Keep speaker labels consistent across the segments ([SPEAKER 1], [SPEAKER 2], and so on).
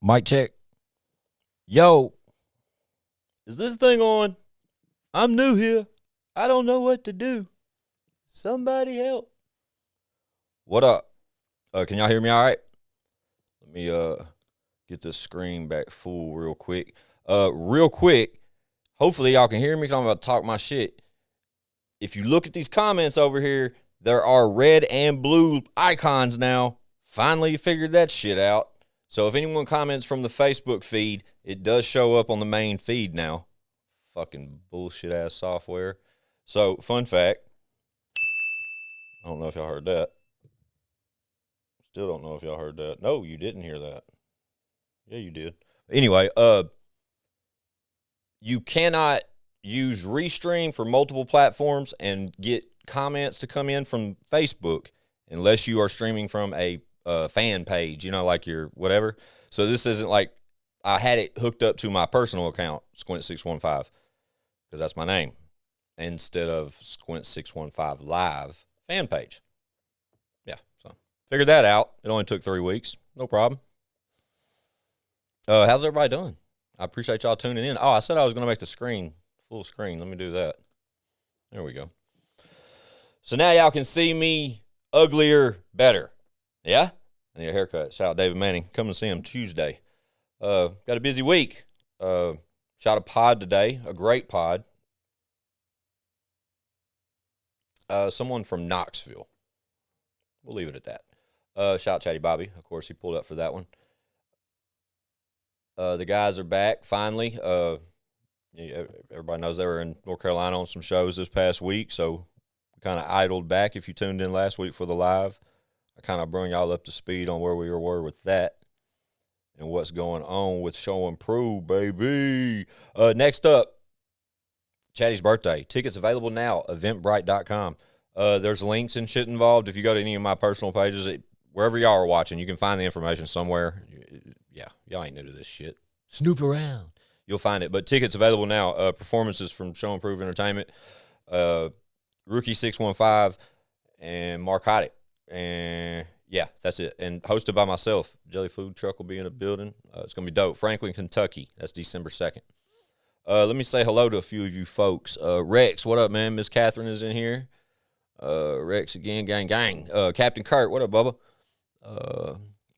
[SPEAKER 1] Mic check. Yo, is this thing on? I'm new here. I don't know what to do. Somebody help. What up? Can y'all hear me all right? Let me get this screen back full real quick. Hopefully y'all can hear me because I'm about to talk my shit. If you look at these comments over here, there are red and blue icons now. Finally figured that shit out. So if anyone comments from the Facebook feed, it does show up on the main feed now. Fucking bullshit ass software. So, fun fact. I don't know if y'all heard that. Still don't know if y'all heard that. No, you didn't hear that. Yeah, you did. Anyway, you cannot use Restream for multiple platforms and get comments to come in from Facebook unless you are streaming from a fan page, you know, like your whatever. So this isn't like I had it hooked up to my personal account, Squints615, because that's my name, instead of Squints615 live fan page. Yeah, so figured that out. It only took 3 weeks. No problem. How's everybody doing? I appreciate y'all tuning in. Oh, I said I was going to make the screen full screen. Let me do that. There we go. So now y'all can see me uglier, better. Yeah? I need a haircut. Shout out David Manning. Come and see him Tuesday. Got a busy week. Shot a pod today. A great pod. Someone from Knoxville. We'll leave it at that. Shout out Chatty Bobby. Of course, he pulled up for that one. The guys are back, finally. Everybody knows they were in North Carolina on some shows this past week, so we kind of idled back. If you tuned in last week for the live, I kind of bring y'all up to speed on where we were with that and what's going on with Show and Prove, baby. Next up, Chatty's birthday. Tickets available now, eventbrite.com. There's links and shit involved. If you go to any of my personal pages, wherever y'all are watching, you can find the information somewhere. Yeah, y'all ain't new to this shit. Snoop around. You'll find it. But tickets available now. Performances from Show and Prove Entertainment, Rookie615, and Marcotic. And yeah, that's it. And hosted by myself. Jelly Food Truck will be in the building. It's going to be dope. Franklin, Kentucky. That's December 2nd. Let me say hello to a few of you folks. Rex, what up, man? Miss Catherine is in here. Rex again, gang. Captain Kurt, what up, Bubba?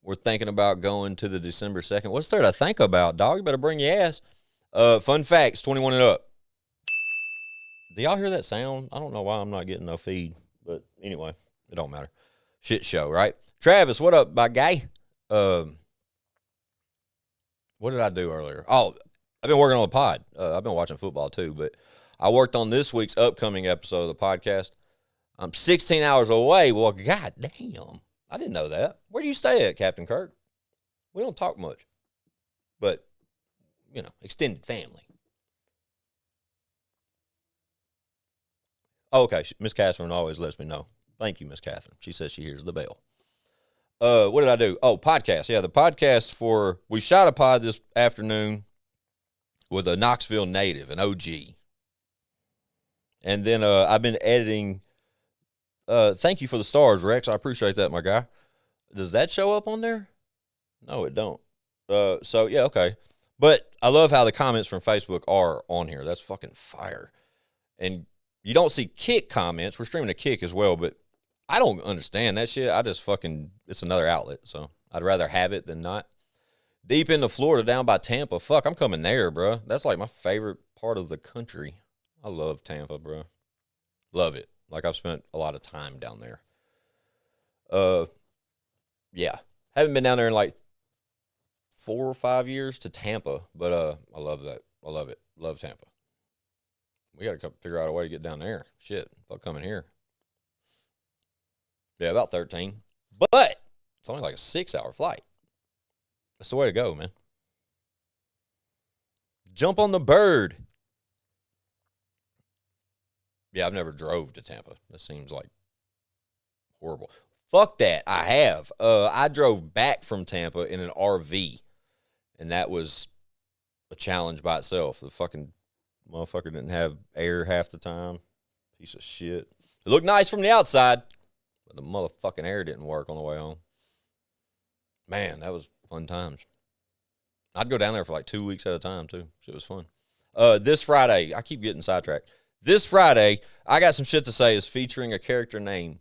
[SPEAKER 1] We're thinking about going to the December 2nd. What's there to think about, dog? You better bring your ass. Fun facts, 21 and up. Do y'all hear that sound? I don't know why I'm not getting no feed. But anyway, it don't matter. Shit show, right? Travis, what up, my guy? What did I do earlier? Oh, I've been working on the pod. I've been watching football too, but I worked on this week's upcoming episode of the podcast. I'm 16 hours away. Well, god damn. I didn't know that. Where do you stay at, Captain Kirk? We don't talk much. But, you know, extended family. Oh, okay. Miss Catherine always lets me know. Thank you, Miss Catherine. She says she hears the bell. What did I do? Oh, podcast. Yeah, the podcast we shot a pod this afternoon with a Knoxville native, an OG. And then I've been editing. Thank you for the stars, Rex. I appreciate that, my guy. Does that show up on there? No, it don't. So, yeah, okay. But I love how the comments from Facebook are on here. That's fucking fire. And you don't see Kick comments. We're streaming a Kick as well, but I don't understand that shit. I just it's another outlet, so I'd rather have it than not. Deep into Florida, down by Tampa. Fuck, I'm coming there, bro. That's like my favorite part of the country. I love Tampa, bro. Love it. Like, I've spent a lot of time down there. Yeah. Haven't been down there in like 4 or 5 years to Tampa, but I love that. I love it. Love Tampa. We got to figure out a way to get down there. Shit, fuck coming here. Yeah, about 13. But it's only like a 6-hour flight. That's the way to go, man. Jump on the bird. Yeah, I've never drove to Tampa. That seems like horrible. Fuck that. I have. I drove back from Tampa in an RV, and that was a challenge by itself. The fucking motherfucker didn't have air half the time. Piece of shit. It looked nice from the outside, but the motherfucking air didn't work on the way home. Man, that was fun times. I'd go down there for like 2 weeks at a time too. Shit was fun. This Friday, I keep getting sidetracked. This Friday, I got some shit to say is featuring a character named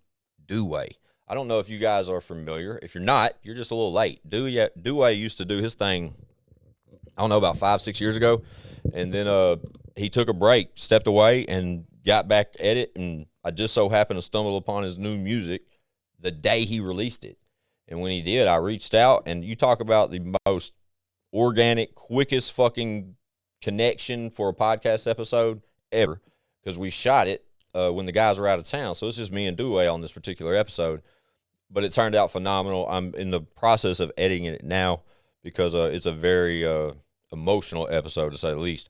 [SPEAKER 1] GOOOO. I don't know if you guys are familiar. If you're not, you're just a little late. GOOOO used to do his thing, I don't know, about 5-6 years ago. And then he took a break, stepped away, and got back at it. And I just so happened to stumble upon his new music the day he released it. And when he did, I reached out, and you talk about the most organic, quickest fucking connection for a podcast episode ever, because we shot it when the guys were out of town. So it's just me and GOOOO on this particular episode. But it turned out phenomenal. I'm in the process of editing it now because it's a very emotional episode, to say the least.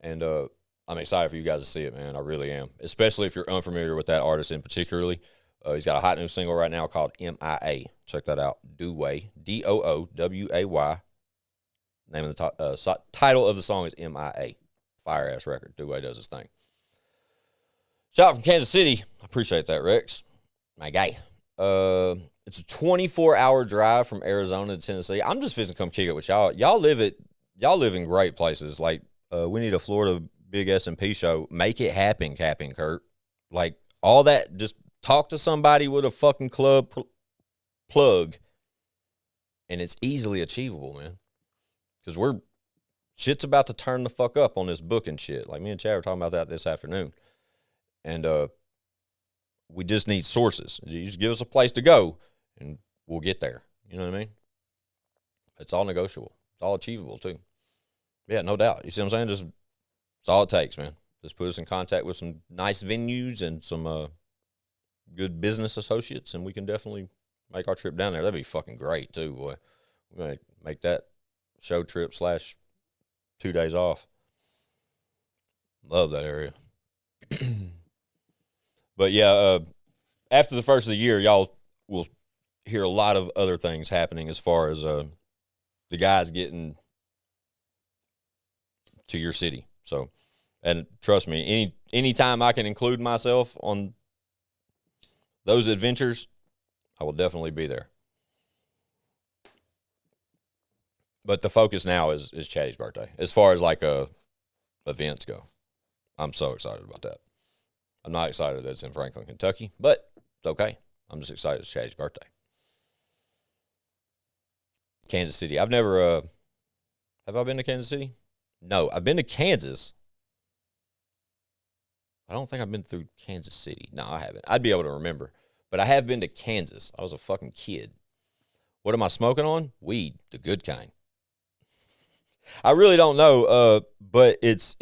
[SPEAKER 1] And I'm excited for you guys to see it, man. I really am. Especially if you're unfamiliar with that artist in particularly. He's got a hot new single right now called MIA. Check that out. GOOOO, DOOWAY. Name of the title of the song is MIA. Fire-ass record. GOOOO does his thing. Shout out from Kansas City. I appreciate that, Rex. My guy. It's a 24-hour drive from Arizona to Tennessee. I'm just visiting to come kick it with y'all. Y'all live in great places. Like, we need a Florida Big S&P show. Make it happen, Captain Kurt. Like, all that, just talk to somebody with a fucking club plug, and it's easily achievable, man. Because shit's about to turn the fuck up on this booking shit. Like, me and Chad were talking about that this afternoon. And we just need sources. You just give us a place to go, and we'll get there. You know what I mean? It's all negotiable. It's all achievable, too. Yeah, no doubt. You see what I'm saying? It's all it takes, man. Just put us in contact with some nice venues and some good business associates, and we can definitely make our trip down there. That'd be fucking great, too, boy. We're going to make that show trip / 2 days off. Love that area. But yeah, after the first of the year, y'all will hear a lot of other things happening as far as the guys getting to your city. So, and trust me, anytime I can include myself on those adventures, I will definitely be there. But the focus now is Chatty's birthday. As far as like events go, I'm so excited about that. I'm not excited that it's in Franklin, Kentucky, but it's okay. I'm just excited it's Chatty's birthday. Kansas City. I've never, have I been to Kansas City? No, I've been to Kansas. I don't think I've been through Kansas City. No, I haven't. I'd be able to remember. But I have been to Kansas. I was a fucking kid. What am I smoking on? Weed, the good kind. I really don't know, but it's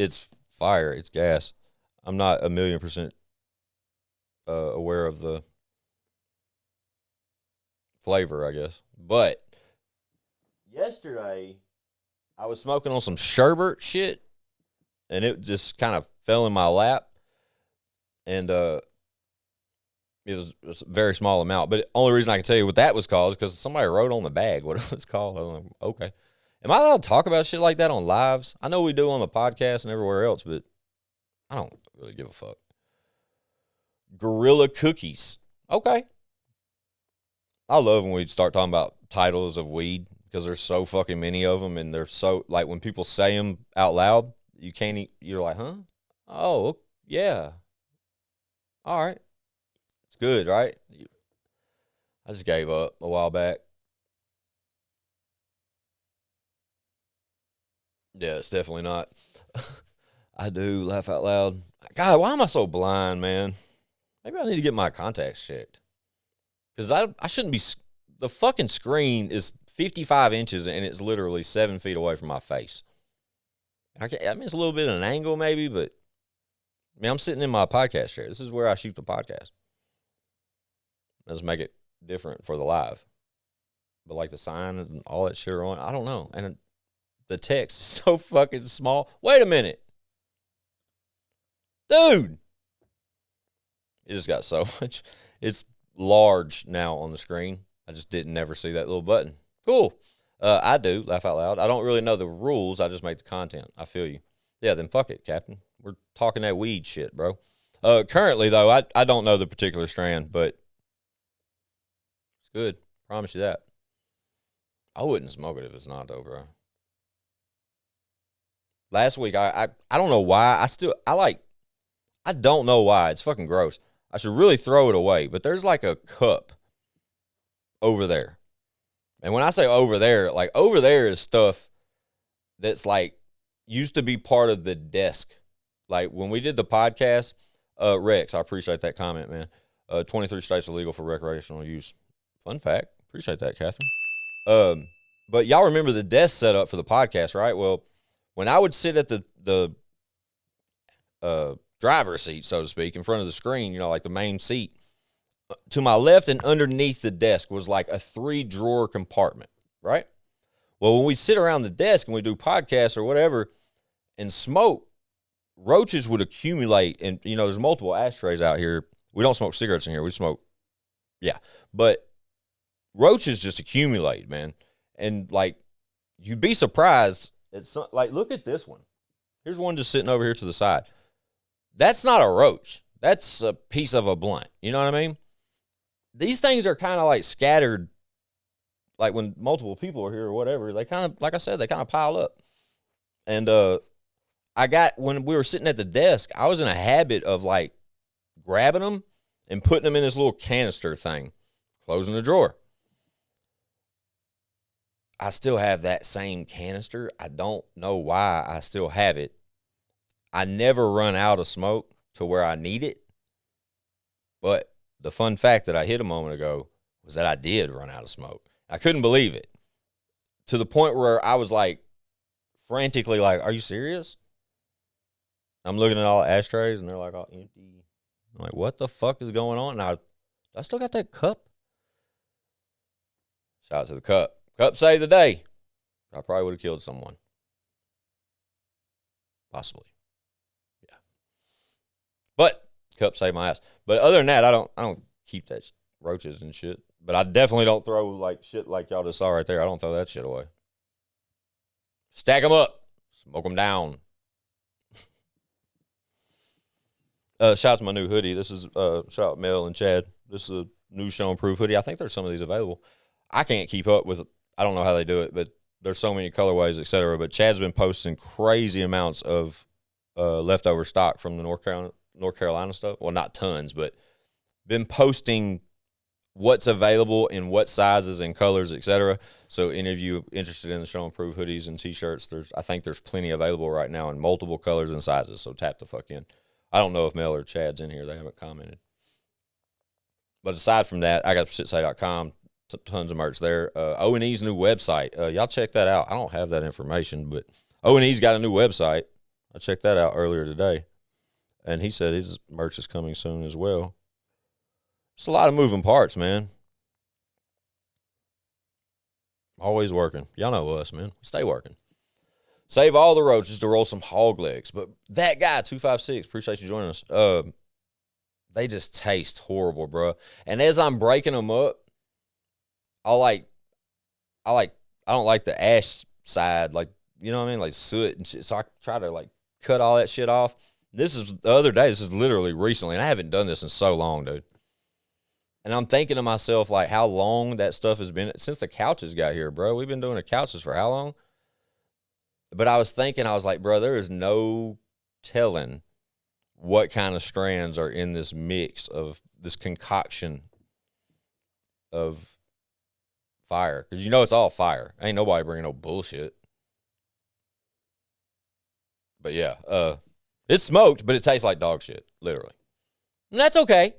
[SPEAKER 1] fire. It's gas. I'm not 1,000,000% aware of the flavor, I guess. But yesterday, I was smoking on some sherbet shit, and it just kind of fell in my lap. And it was a very small amount. But the only reason I can tell you what that was called is because somebody wrote on the bag what it was called. I was like, okay. Am I allowed to talk about shit like that on lives? I know we do on the podcast and everywhere else, but I don't really give a fuck. Gorilla Cookies. Okay. I love when we start talking about titles of weed because there's so fucking many of them, and they're so, like, when people say them out loud, you're like, huh? Oh, yeah. All right. It's good, right? I just gave up a while back. Yeah, it's definitely not. I do laugh out loud. God, why am I so blind, man? Maybe I need to get my contacts checked. Because I shouldn't be. The fucking screen is 55 inches and it's literally 7 feet away from my face. I mean, it's a little bit of an angle maybe, but I mean, I'm sitting in my podcast chair. This is where I shoot the podcast. Let's make it different for the live. But like the sign and all that shit are on, I don't know. And the text is so fucking small. Wait a minute. Dude. It just got so much. It's large now on the screen. I just didn't never see that little button. Cool. I do laugh out loud. I don't really know the rules. I just make the content. I feel you. Yeah, then fuck it, Captain. We're talking that weed shit, bro. Currently, though, I don't know the particular strand, but it's good. Promise you that. I wouldn't smoke it if it's not, though, bro. last week, I don't know why. I don't know why. It's fucking gross. I should really throw it away. But there's like a cup over there. And when I say over there, like over there is stuff that's like used to be part of the desk. Like when we did the podcast, Rex, I appreciate that comment, man. 23 states are legal for recreational use. Fun fact. Appreciate that, Catherine. But y'all remember the desk setup for the podcast, right? Well, when I would sit at the driver's seat, so to speak, in front of the screen, like the main seat, to my left and underneath the desk was like a 3-drawer compartment, right? Well, when we sit around the desk and we do podcasts or whatever and smoke, roaches would accumulate. And, there's multiple ashtrays out here. We don't smoke cigarettes in here. We smoke, yeah. But roaches just accumulate, man. And, like, you'd be surprised. Like, look at this one. Here's one just sitting over here to the side. That's not a roach. That's a piece of a blunt. You know what I mean? These things are kind of like scattered, like when multiple people are here or whatever, they kind of, like I said, they kind of pile up. And when we were sitting at the desk, I was in a habit of like grabbing them and putting them in this little canister thing, closing the drawer. I still have that same canister. I don't know why I still have it. I never run out of smoke to where I need it. But the fun fact that I hit a moment ago was that I did run out of smoke. I couldn't believe it. To the point where I was like, frantically like, are you serious? I'm looking at all the ashtrays and they're like all empty. I'm like, what the fuck is going on? And I still got that cup. Shout out to the cup. Cup saved the day. I probably would have killed someone. Possibly. Yeah. But cup saved my ass. But other than that, I don't keep that roaches and shit. But I definitely don't throw like shit like y'all just saw right there. I don't throw that shit away. Stack them up. Smoke them down. Shout out to my new hoodie. This is shout out Mel and Chad. This is a new show and proof hoodie. I think there's some of these available. I can't keep up with. I don't know how they do it, but there's so many colorways, etc. But Chad's been posting crazy amounts of leftover stock from the North Carolina stuff. Well, not tons, but been posting what's available in what sizes and colors, etc. So any of you interested in the show and proof hoodies and t-shirts, I think there's plenty available right now in multiple colors and sizes. So tap the fuck in. I don't know if Mel or Chad's in here. They haven't commented. But aside from that, I got shitsay.com. Tons of merch there. O&E's new website. Y'all check that out. I don't have that information, but O&E's got a new website. I checked that out earlier today. And he said his merch is coming soon as well. It's a lot of moving parts, man. Always working. Y'all know us, man. Stay working. Save all the roaches to roll some hog legs. But that guy, 256, appreciate you joining us. They just taste horrible, bro. And as I'm breaking them up, I don't like the ash side, like, you know what I mean? Like soot and shit. So I try to like cut all that shit off. This is the other day. This is literally recently. And I haven't done this in so long, dude. And I'm thinking to myself, like, how long that stuff has been since the couches got here, bro. We've been doing the couches for how long? But I was like, bro, there is no telling what kind of strands are in this mix of this concoction of fire. Because it's all fire. Ain't nobody bringing no bullshit. But yeah, it's smoked, but it tastes like dog shit, literally. And that's okay.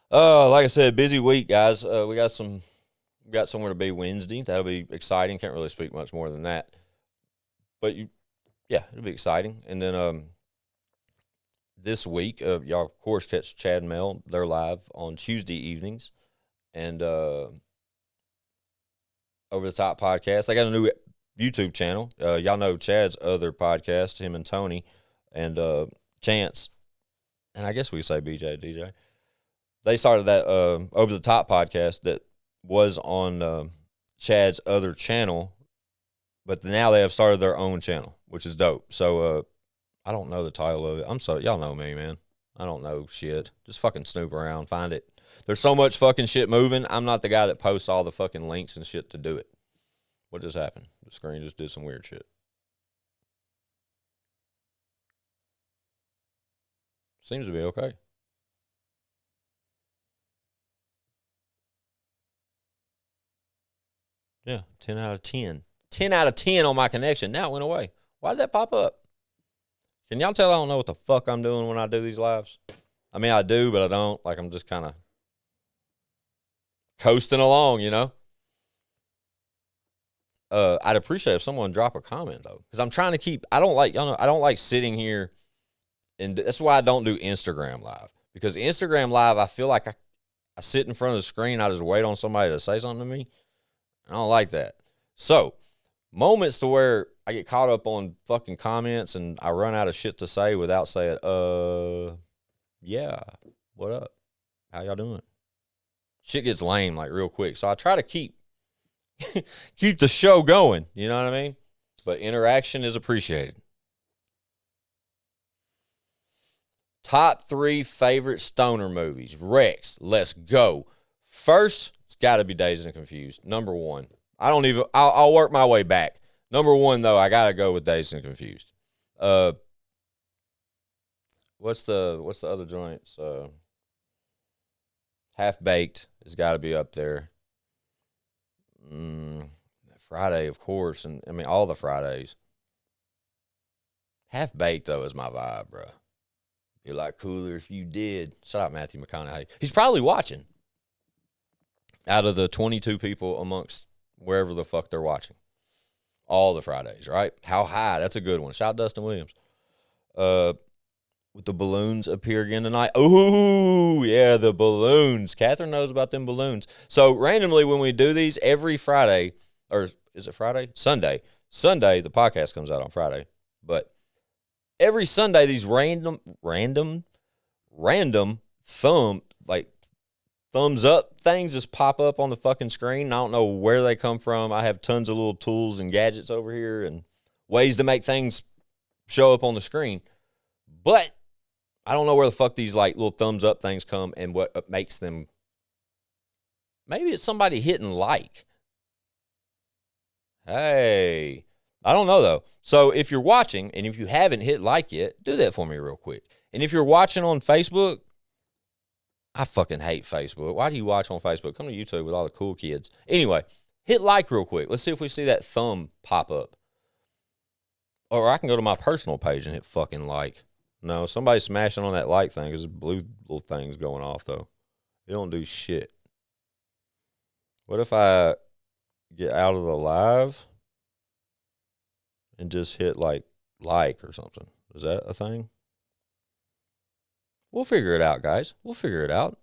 [SPEAKER 1] Like I said, busy week, guys. We got somewhere to be Wednesday. That'll be exciting. Can't really speak much more than that. But it'll be exciting. And then this week, y'all of course catch Chad and Mel. They're live on Tuesday evenings, and Over the Top podcast. I got a new YouTube channel. Y'all know Chad's other podcast, him and Tony, and Chance, and I guess we say BJ DJ. They started that Over the Top podcast that was on Chad's other channel, but now they have started their own channel, which is dope. So I don't know the title of it. I'm sorry. Y'all know me, man. I don't know shit. Just fucking snoop around, find it. There's so much fucking shit moving. I'm not the guy that posts all the fucking links and shit to do it. What just happened? The screen just did some weird shit. Seems to be okay. Yeah, 10 out of 10. 10 out of 10 on my connection. Now it went away. Why did that pop up? Can y'all tell I don't know what the fuck I'm doing when I do these lives? I mean, I do, but I don't. Like, I'm just kind of coasting along, you know? I'd appreciate if someone drop a comment, though, because I'm trying to keep, I don't like sitting here, and that's why I don't do Instagram Live, because Instagram Live, I feel like I sit in front of the screen, I just wait on somebody to say something to me. I don't like that. So, moments to where I get caught up on fucking comments and I run out of shit to say without saying, yeah, what up? How y'all doing? Shit gets lame, like, real quick. So I try to keep the show going, you know what I mean? But interaction is appreciated. Top 3 favorite stoner movies. Rex, let's go. First, it's got to be Dazed and Confused. Number 1. I'll work my way back. Number 1, though, I got to go with Dazed and Confused. What's the other joints? Half Baked has got to be up there. Friday, of course, and I mean all the Fridays. Half Baked, though, is my vibe, bro. You're like cooler if you did. Shout out Matthew McConaughey. He's probably watching. Out of the 22 people amongst wherever the fuck they're watching. All the Fridays, right? How High, that's a good one. Shout out Dustin Williams. With the balloons appear again tonight. Ooh, yeah, the balloons. Catherine knows about them balloons. So randomly when we do these every Friday, or is it Friday? Sunday. Sunday, the podcast comes out on Friday. But every Sunday, these random thumbs up things just pop up on the fucking screen. I don't know where they come from. I have tons of little tools and gadgets over here and ways to make things show up on the screen. But I don't know where the fuck these like little thumbs up things come and what makes them. Maybe it's somebody hitting like. Hey, I don't know though. So if you're watching and if you haven't hit like yet, do that for me real quick. And if you're watching on Facebook, I fucking hate Facebook. Why do you watch on Facebook? Come to YouTube with all the cool kids. Anyway, hit like real quick. Let's see if we see that thumb pop up. Or I can go to my personal page and hit fucking like. No, somebody's smashing on that like thing because the blue little thing's going off, though. It don't do shit. What if I get out of the live and just hit like or something? Is that a thing? We'll figure it out, guys. We'll figure it out.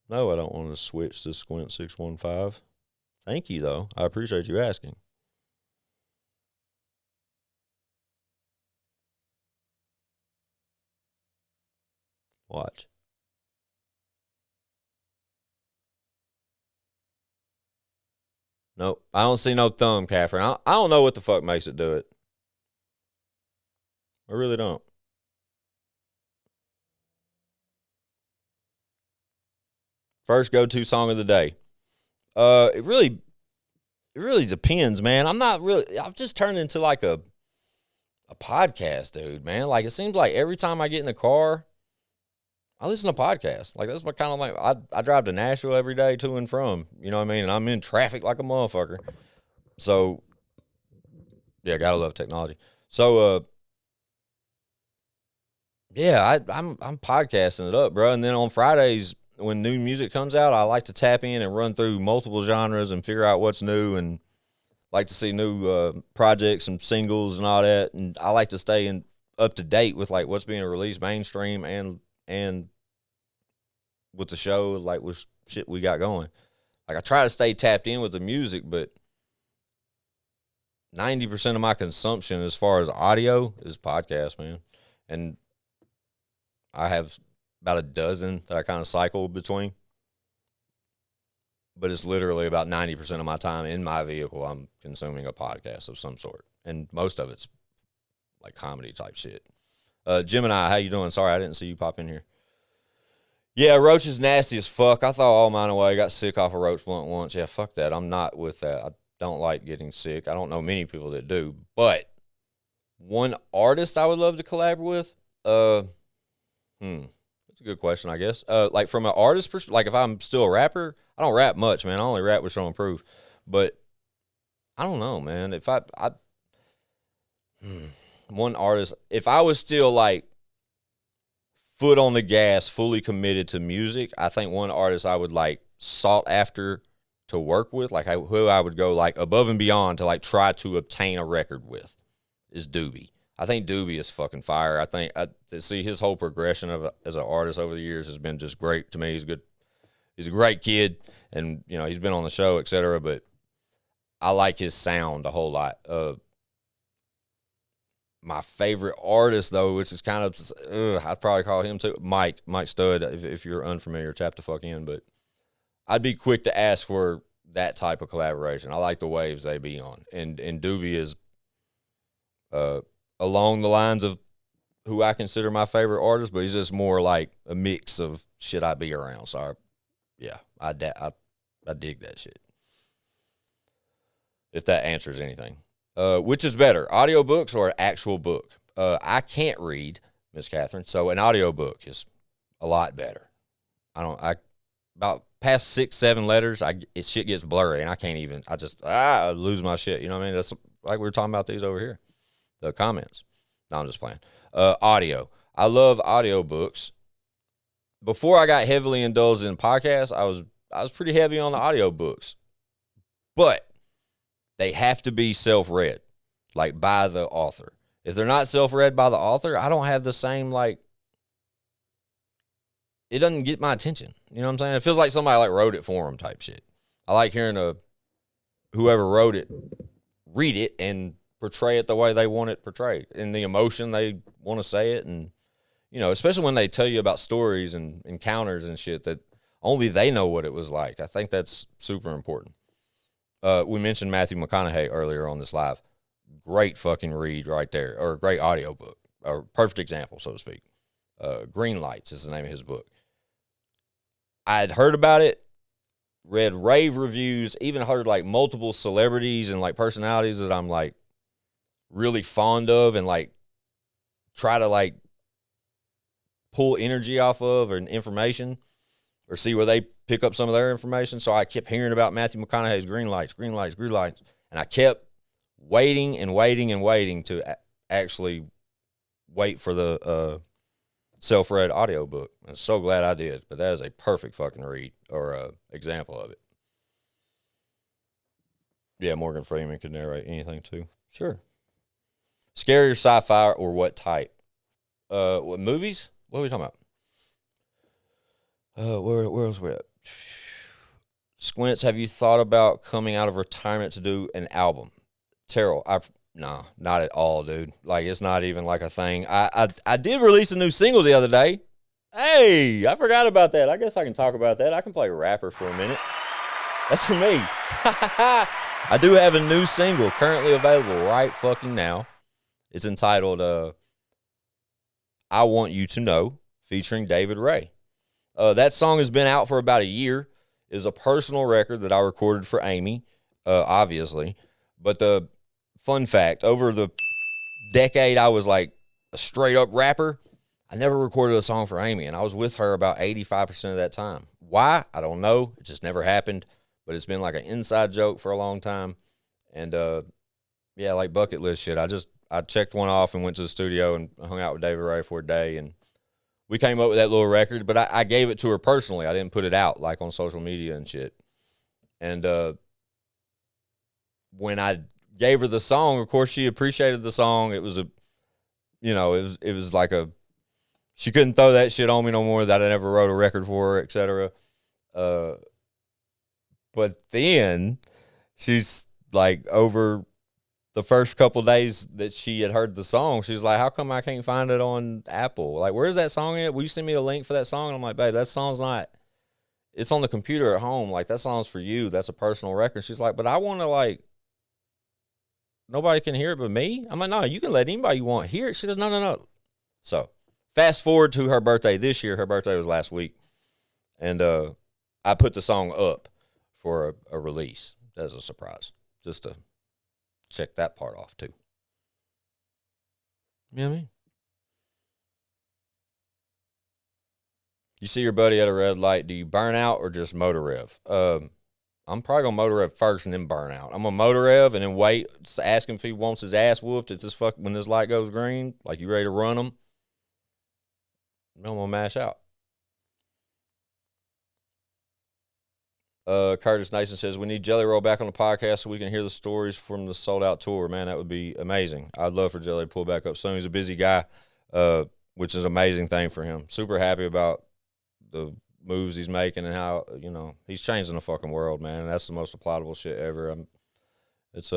[SPEAKER 1] No, I don't want to switch to Squints615. Thank you, though. I appreciate you asking. Watch. Nope. I don't see no thumb, Catherine. I don't know what the fuck makes it do it. I really don't. First go-to song of the day. It really depends, man. I've just turned into like a podcast dude, man. Like it seems like every time I get in the car, I listen to podcasts. Like that's my kind of like I drive to Nashville every day to and from. You know what I mean? And I'm in traffic like a motherfucker. So yeah, gotta love technology. So yeah, I'm podcasting it up, bro. And then on Fridays when new music comes out, I like to tap in and run through multiple genres and figure out what's new and like to see new projects and singles and all that. And I like to stay up to date with like what's being released mainstream and with the show, like with shit we got going. Like I try to stay tapped in with the music, but 90% of my consumption as far as audio is podcast, man. And I have about a dozen that I kind of cycle between. But it's literally about 90% of my time in my vehicle, I'm consuming a podcast of some sort. And most of it's like comedy type shit. Gemini, how you doing? Sorry, I didn't see you pop in here. Yeah, roach is nasty as fuck. I thought all mine away. Got sick off a roach blunt once. Yeah, fuck that. I'm not with that. I don't like getting sick. I don't know many people that do. But one artist I would love to collab with, that's a good question, I guess. Like from an artist perspective, like if I'm still a rapper, I don't rap much, man. I only rap with Show and Proof. But I don't know, man. If one artist, if I was still like foot on the gas, fully committed to music, I think one artist I would like sought after to work with, like who I would go like above and beyond to like try to obtain a record with, is Doobie. I think Doobie is fucking fire. I think to see his whole progression of as an artist over the years has been just great to me. He's good. He's a great kid, and you know he's been on the show, etc. But I like his sound a whole lot. My favorite artist, though, which is kind of, I'd probably call him too, Mike Stud, if you're unfamiliar, tap the fuck in. But I'd be quick to ask for that type of collaboration. I like the waves they be on. And Doobie is along the lines of who I consider my favorite artist, but he's just more like a mix of shit I be around. So, I dig that shit. If that answers anything. Which is better, audiobooks or an actual book? I can't read, Miss Catherine, so an audiobook is a lot better. About past 6, 7 letters, shit gets blurry, and I can't even, I lose my shit, you know what I mean? That's like we were talking about these over here, the comments. No, I'm just playing. Audio. I love audiobooks. Before I got heavily indulged in podcasts, I was pretty heavy on the audiobooks. But they have to be self-read, like by the author. If they're not self-read by the author, I don't have the same, like, it doesn't get my attention. You know what I'm saying? It feels like somebody like wrote it for them type shit. I like hearing whoever wrote it read it and portray it the way they want it portrayed, and the emotion they want to say it. And, you know, especially when they tell you about stories and encounters and shit that only they know what it was like. I think that's super important. We mentioned Matthew McConaughey earlier on this live. Great fucking read right there, or a great audiobook, or perfect example, so to speak. Green Lights is the name of his book. I'd heard about it, read rave reviews, even heard like multiple celebrities and like personalities that I'm like really fond of and like try to like pull energy off of or information or see where they pick up some of their information. So I kept hearing about Matthew McConaughey's Green Lights. And I kept waiting to actually wait for the self-read audiobook. I'm so glad I did, but that is a perfect fucking read or example of it. Yeah, Morgan Freeman could narrate anything too. Sure. Scary or sci-fi or what type? What movies? What are we talking about? Where else we at? Squints, have you thought about coming out of retirement to do an album? Terrell, nah, not at all, dude. Like, it's not even like a thing. I did release a new single the other day. Hey, I forgot about that. I guess I can talk about that. I can play rapper for a minute. That's for me. I do have a new single currently available right fucking now. It's entitled I Want You to Know, featuring David Ray. That song has been out for about a year. It is a personal record that I recorded for Amy, obviously. But the fun fact, over the decade I was like a straight up rapper, I never recorded a song for Amy, and I was with her about 85% of that time. Why? I don't know. It just never happened. But it's been like an inside joke for a long time. And yeah, like bucket list shit. I checked one off and went to the studio and hung out with David Ray for a day, and we came up with that little record, but I gave it to her personally. I didn't put it out like on social media and shit. And when I gave her the song, of course she appreciated the song. It was it was like she couldn't throw that shit on me no more that I never wrote a record for her, etc. But then she's like, over the first couple days that she had heard the song, she was like, how come I can't find it on Apple? Like, where's that song at? Will you send me a link for that song? And I'm like, babe, that song's not, it's on the computer at home. Like, that song's for you. That's a personal record. She's like, but I want to, like, nobody can hear it but me? I'm like, no, you can let anybody you want hear it. She goes, no. So fast forward to her birthday this year. Her birthday was last week. And I put the song up for a release as a surprise, just to check that part off too. You know what I mean? You see your buddy at a red light, do you burn out or just motor rev? I'm probably gonna motor rev first and then burn out. I'm gonna motor rev and then wait, ask him if he wants his ass whooped at this when this light goes green. Like, you ready to run him? I'm gonna mash out. Curtis Nason says, we need Jelly Roll back on the podcast so we can hear the stories from the sold-out tour. Man, that would be amazing. I'd love for Jelly to pull back up soon. He's a busy guy, which is an amazing thing for him. Super happy about the moves he's making and how, he's changing the fucking world, man. And that's the most applaudable shit ever. It's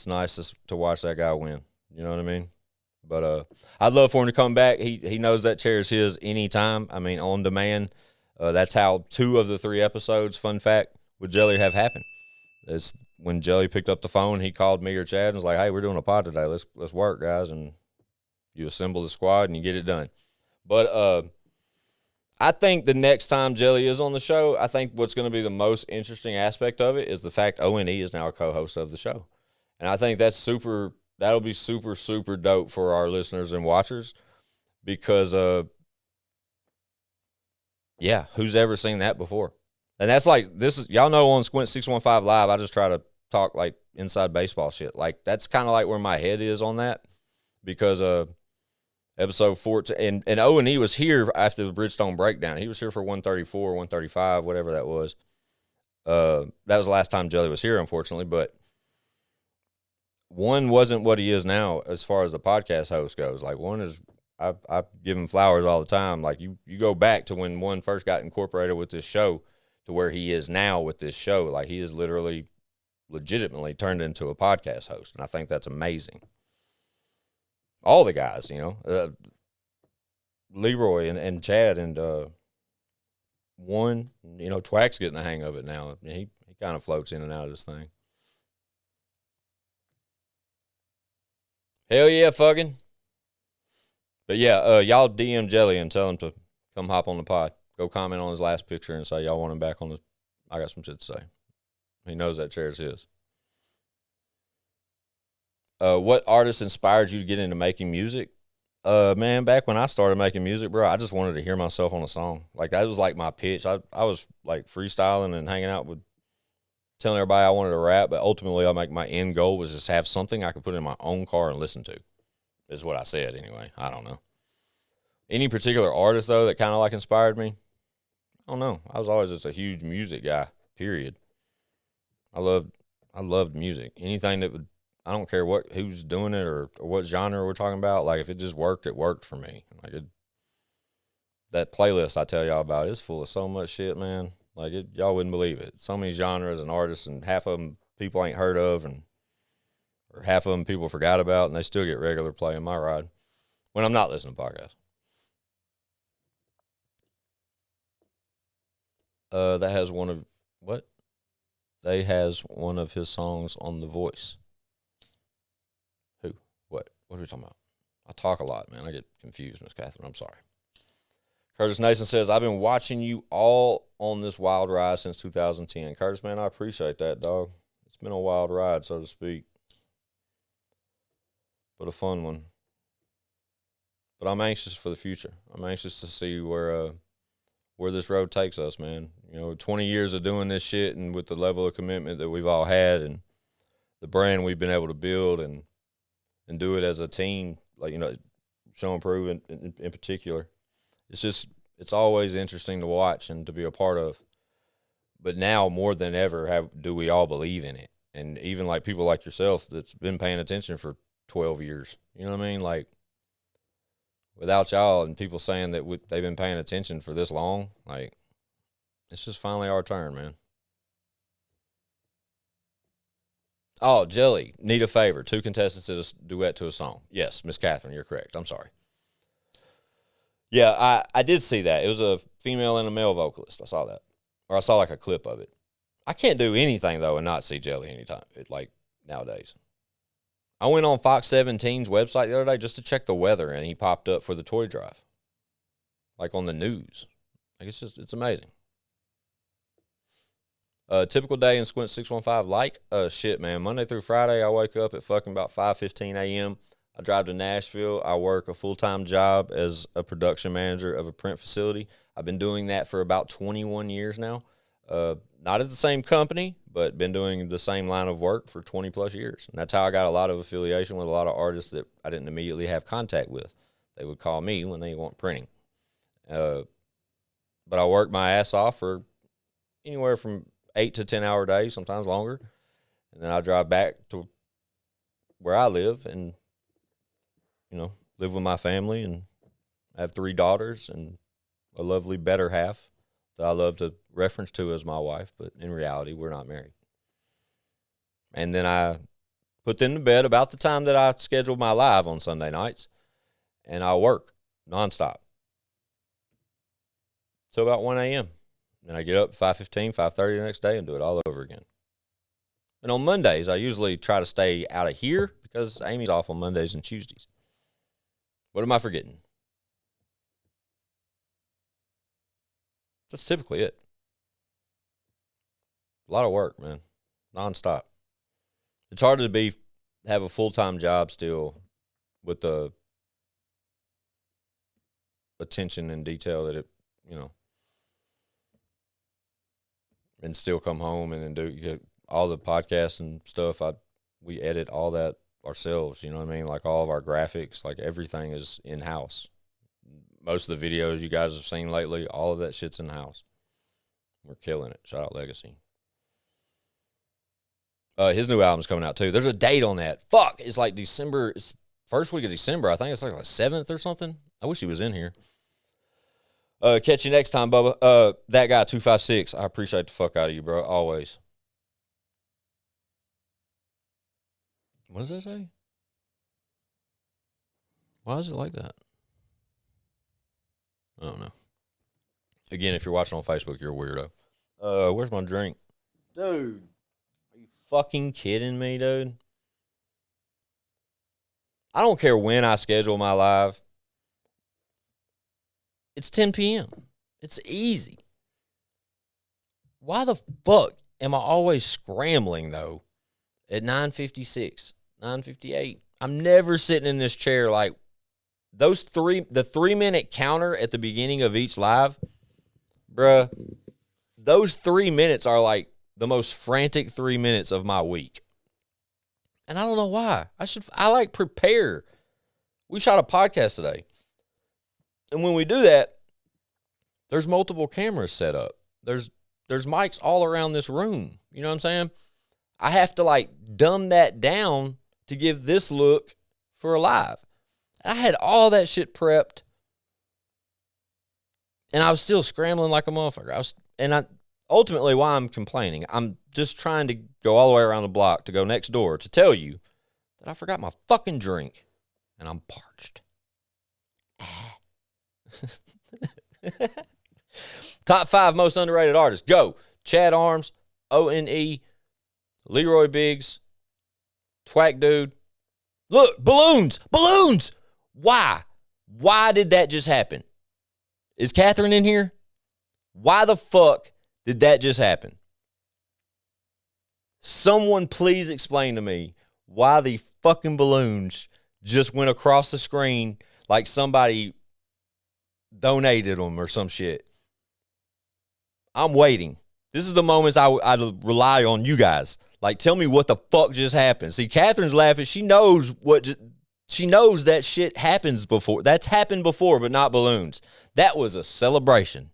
[SPEAKER 1] nice to watch that guy win. You know what I mean? But I'd love for him to come back. He knows that chair is his anytime. I mean, on demand. That's how 2 of the 3 episodes, fun fact, with Jelly have happened. It's when Jelly picked up the phone, he called me or Chad and was like, hey, we're doing a pod today. Let's work, guys. And you assemble the squad and you get it done. But I think the next time Jelly is on the show, I think what's going to be the most interesting aspect of it is the fact O&E is now a co-host of the show. And I think that'll be super, super dope for our listeners and watchers because yeah, who's ever seen that before? And that's like, y'all know on Squints615 Live, I just try to talk like inside baseball shit. Like, that's kind of like where my head is on that because episode 14, and O&E was here after the Bridgestone breakdown. He was here for 134, 135, whatever that was. That was the last time Jelly was here, unfortunately, but one wasn't what he is now as far as the podcast host goes. Like, one is, I give him flowers all the time. Like, you go back to when one first got incorporated with this show to where he is now with this show. Like, he is legitimately turned into a podcast host, and I think that's amazing. All the guys, Leroy and Chad and one, Twack's getting the hang of it now. He kind of floats in and out of this thing. Hell yeah, fucking. But yeah, y'all DM Jelly and tell him to come hop on the pod. Go comment on his last picture and say y'all want him back on the. I got some shit to say. He knows that chair is his. What artist inspired you to get into making music? Man, back when I started making music, bro, I just wanted to hear myself on a song. Like, that was like my pitch. I was like freestyling and hanging out with, telling everybody I wanted to rap, but ultimately my end goal was just have something I could put in my own car and listen to. Is what I said anyway. I don't know. Any particular artist, though, that kind of like inspired me? I don't know. I was always just a huge music guy, period. I loved music. Anything that would, I don't care who's doing it or what genre we're talking about. Like, if it just worked, it worked for me. Like, that playlist I tell y'all about is full of so much shit, man. Like, y'all wouldn't believe it. So many genres and artists, and half of them people ain't heard of, or half of them people forgot about, and they still get regular play in my ride when I'm not listening to podcasts. That has one of, what? They has one of his songs on The Voice. Who? What? What are we talking about? I talk a lot, man. I get confused, Miss Catherine. I'm sorry. Curtis Nason says, I've been watching you all on this wild ride since 2010. Curtis, man, I appreciate that, dog. It's been a wild ride, so to speak. But a fun one. But I'm anxious for the future. I'm anxious to see where this road takes us, man. 20 years of doing this shit, and with the level of commitment that we've all had and the brand we've been able to build and do it as a team, like, Show and Prove in particular. It's always interesting to watch and to be a part of. But now more than ever do we all believe in it. And even like people like yourself that's been paying attention for 12 years. You know what I mean? Like, without y'all and people saying that they've been paying attention for this long, like, it's just finally our turn, man. Oh, Jelly, need a favor. 2 contestants did a duet to a song. Yes, Miss Catherine, you're correct. I'm sorry. Yeah, I did see that. It was a female and a male vocalist. I saw that. Or I saw like a clip of it. I can't do anything, though, and not see Jelly anytime, like nowadays. I went on Fox 17's website the other day just to check the weather, and he popped up for the toy drive. Like on the news. Like, it's amazing. Typical day in Squints615, shit, man. Monday through Friday, I wake up at fucking about 5:15 a.m. I drive to Nashville. I work a full-time job as a production manager of a print facility. I've been doing that for about 21 years now. Not at the same company, but been doing the same line of work for 20 plus years. And that's how I got a lot of affiliation with a lot of artists that I didn't immediately have contact with. They would call me when they want printing. But I work my ass off for anywhere from 8 to 10 hour days, sometimes longer. And then I drive back to where I live and, live with my family. And I have 3 daughters and a lovely better half that I love to reference to as my wife. But in reality, we're not married. And then I put them to bed about the time that I schedule my live on Sunday nights. And I work nonstop. So about 1 a.m. Then I get up at 5:15, 5:30 the next day and do it all over again. And on Mondays, I usually try to stay out of here because Amy's off on Mondays and Tuesdays. What am I forgetting? That's typically it. A lot of work, man. Nonstop. It's hard to have a full-time job still with the attention and detail that it, and still come home and then do all the podcasts and stuff. We edit all that ourselves, you know what I mean? Like all of our graphics, like everything is in-house. Most of the videos you guys have seen lately, all of that shit's in-house. We're killing it. Shout out Legacy. His new album's coming out too. There's a date on that. Fuck, it's like December. It's first week of December. I think it's like 7th or something. I wish he was in here. Catch you next time, Bubba. That guy, 256, I appreciate the fuck out of you, bro. Always. What does that say? Why is it like that? I don't know. Again, if you're watching on Facebook, you're a weirdo. Where's my drink? Dude, are you fucking kidding me, dude? I don't care when I schedule my live. It's 10 p.m. It's easy. Why the fuck am I always scrambling, though, at 9:56, 9:58? I'm never sitting in this chair like the 3-minute counter at the beginning of each live, bruh, those 3 minutes are like the most frantic 3 minutes of my week. And I don't know why. I prepare. We shot a podcast today. And when we do that, there's multiple cameras set up. There's mics all around this room. You know what I'm saying? I have to dumb that down to give this look for a live. I had all that shit prepped, and I was still scrambling like a motherfucker. Ultimately, why I'm complaining, I'm just trying to go all the way around the block to go next door to tell you that I forgot my fucking drink, and I'm parched. Top 5 most underrated artists. Go. Chad Arms, ONE, Leroy Biggs, Twack Dude. Look, balloons. Why? Why did that just happen? Is Catherine in here? Why the fuck did that just happen? Someone please explain to me why the fucking balloons just went across the screen like somebody donated them or some shit. I'm waiting. This is the moments I rely on you guys. Tell me what the fuck just happened. See, Catherine's laughing. She knows that shit happens before. That's happened before, but not balloons. That was a celebration.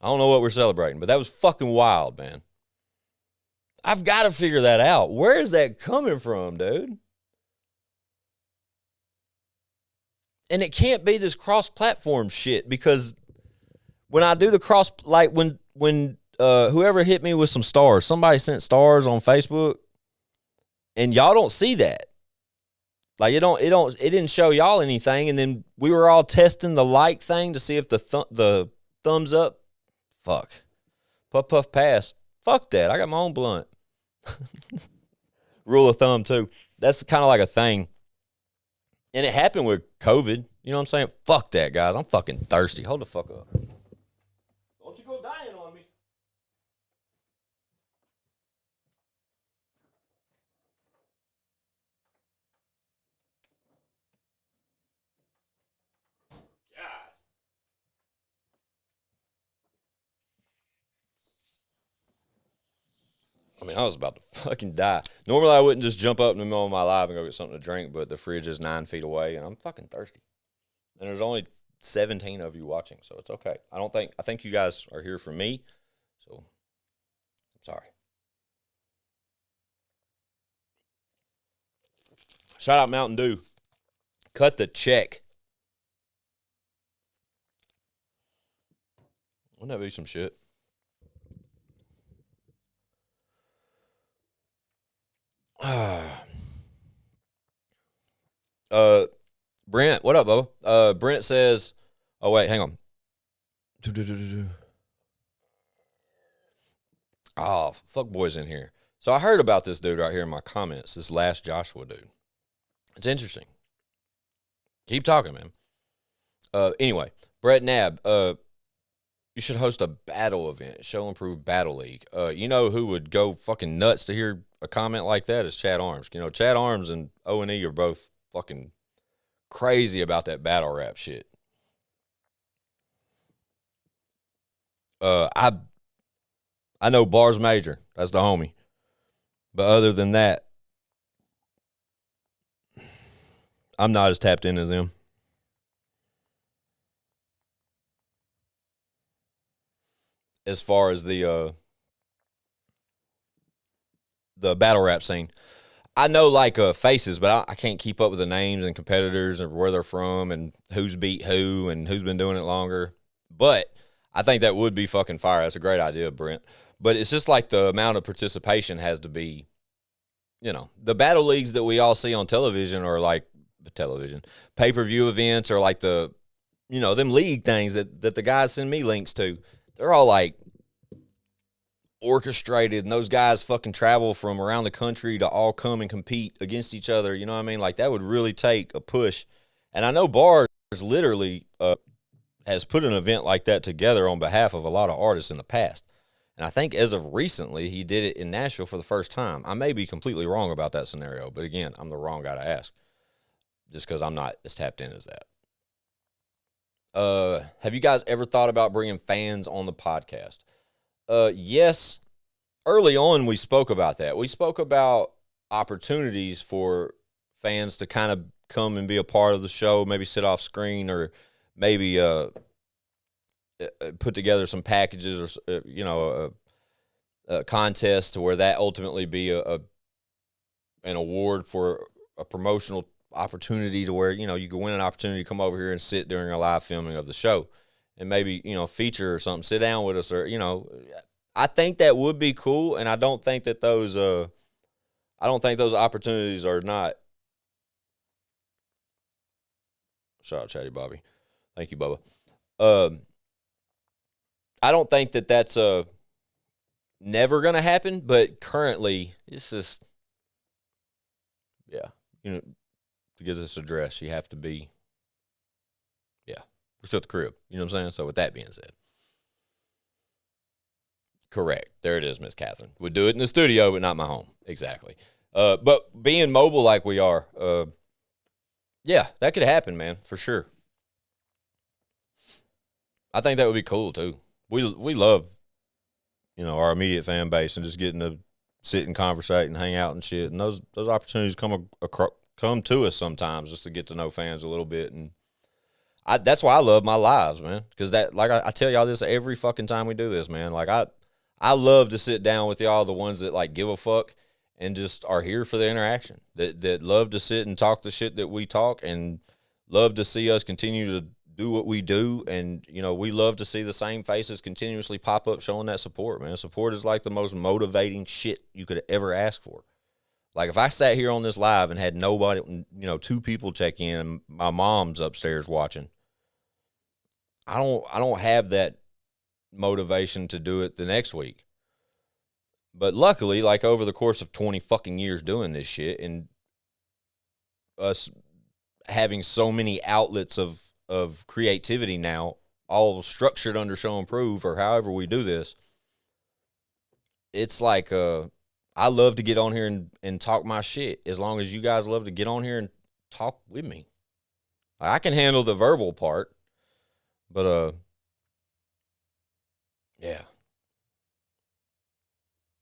[SPEAKER 1] I don't know what we're celebrating, but that was fucking wild, man. I've got to figure that out. Where is that coming from, dude? And it can't be this cross-platform shit, because when I do the cross, when whoever hit me with some stars, somebody sent stars on Facebook, and y'all don't see that. It didn't show y'all anything, and then we were all testing the like thing to see if the thumbs up. Fuck. Puff, puff, pass. Fuck that. I got my own blunt. Rule of thumb, too. That's kind of like a thing. And it happened with COVID. You know what I'm saying? Fuck that, guys. I'm fucking thirsty. Hold the fuck up. I mean, I was about to fucking die. Normally, I wouldn't just jump up in the middle of my live and go get something to drink, but the fridge is 9 feet away, and I'm fucking thirsty. And there's only 17 of you watching, so it's okay. I think you guys are here for me, so I'm sorry. Shout out Mountain Dew. Cut the check. Wouldn't that be some shit? Brent, what up, Bo? Brent says, oh, wait, hang on. Oh, fuck boys in here. So I heard about this dude right here in my comments, this last Joshua dude. It's interesting. Keep talking, man. Anyway, Brett Nab, you should host a battle event, Show Improved Battle League. You know who would go fucking nuts to hear a comment like that is Chad Arms. You know, Chad Arms and O&E are both fucking crazy about that battle rap shit. I know Bars Major. That's the homie. But other than that, I'm not as tapped in as them. As far as the battle rap scene, I know like faces, but I can't keep up with the names and competitors and where they're from and who's beat who and who's been doing it longer. But I think that would be fucking fire. That's a great idea, Brent. But it's just like the amount of participation has to be, you know, the battle leagues that we all see on television or like television pay-per-view events or like the, you know, them league things that the guys send me links to. They're all like orchestrated, and those guys fucking travel from around the country to all come and compete against each other. You know what I mean? Like that would really take a push. And I know Bars literally has put an event like that together on behalf of a lot of artists in the past. And I think as of recently, he did it in Nashville for the first time. I may be completely wrong about that scenario, but again, I'm the wrong guy to ask just because I'm not as tapped in as that. Have you guys ever thought about bringing fans on the podcast? Yes. Early on, we spoke about that. We spoke about opportunities for fans to kind of come and be a part of the show, maybe sit off screen or maybe put together some packages or, you know, a contest to where that ultimately be an award for a promotional opportunity to where, you know, you could win an opportunity to come over here and sit during a live filming of the show and maybe, you know, feature or something, sit down with us or, you know, I think that would be cool. And I don't think that those opportunities are not. Shout out Chatty Bobby. Thank you, Bubba. I don't think that that's never going to happen, but currently it's just, yeah, you know, to get this address, you have to be, yeah, we're still at the crib. You know what I'm saying? So with that being said, correct. There it is, Miss Catherine. We'd do it in the studio, but not my home. Exactly. But being mobile like we are, yeah, that could happen, man, for sure. I think that would be cool too. We love, you know, our immediate fan base and just getting to sit and conversate and hang out and shit. And those opportunities come to us sometimes just to get to know fans a little bit. And that's why I love my lives, man. Because that, like I tell y'all this every fucking time we do this, man. Like I love to sit down with y'all, the ones that like give a fuck and just are here for the interaction. That love to sit and talk the shit that we talk and love to see us continue to do what we do. And, you know, we love to see the same faces continuously pop up showing that support, man. Support is like the most motivating shit you could ever ask for. Like if I sat here on this live and had nobody, you know, 2 people check in and my mom's upstairs watching, I don't have that motivation to do it the next week. But luckily, like over the course of 20 fucking years doing this shit and us having so many outlets of creativity now, all structured under Show and Prove or however we do this, it's like I love to get on here and talk my shit as long as you guys love to get on here and talk with me. I can handle the verbal part, but yeah.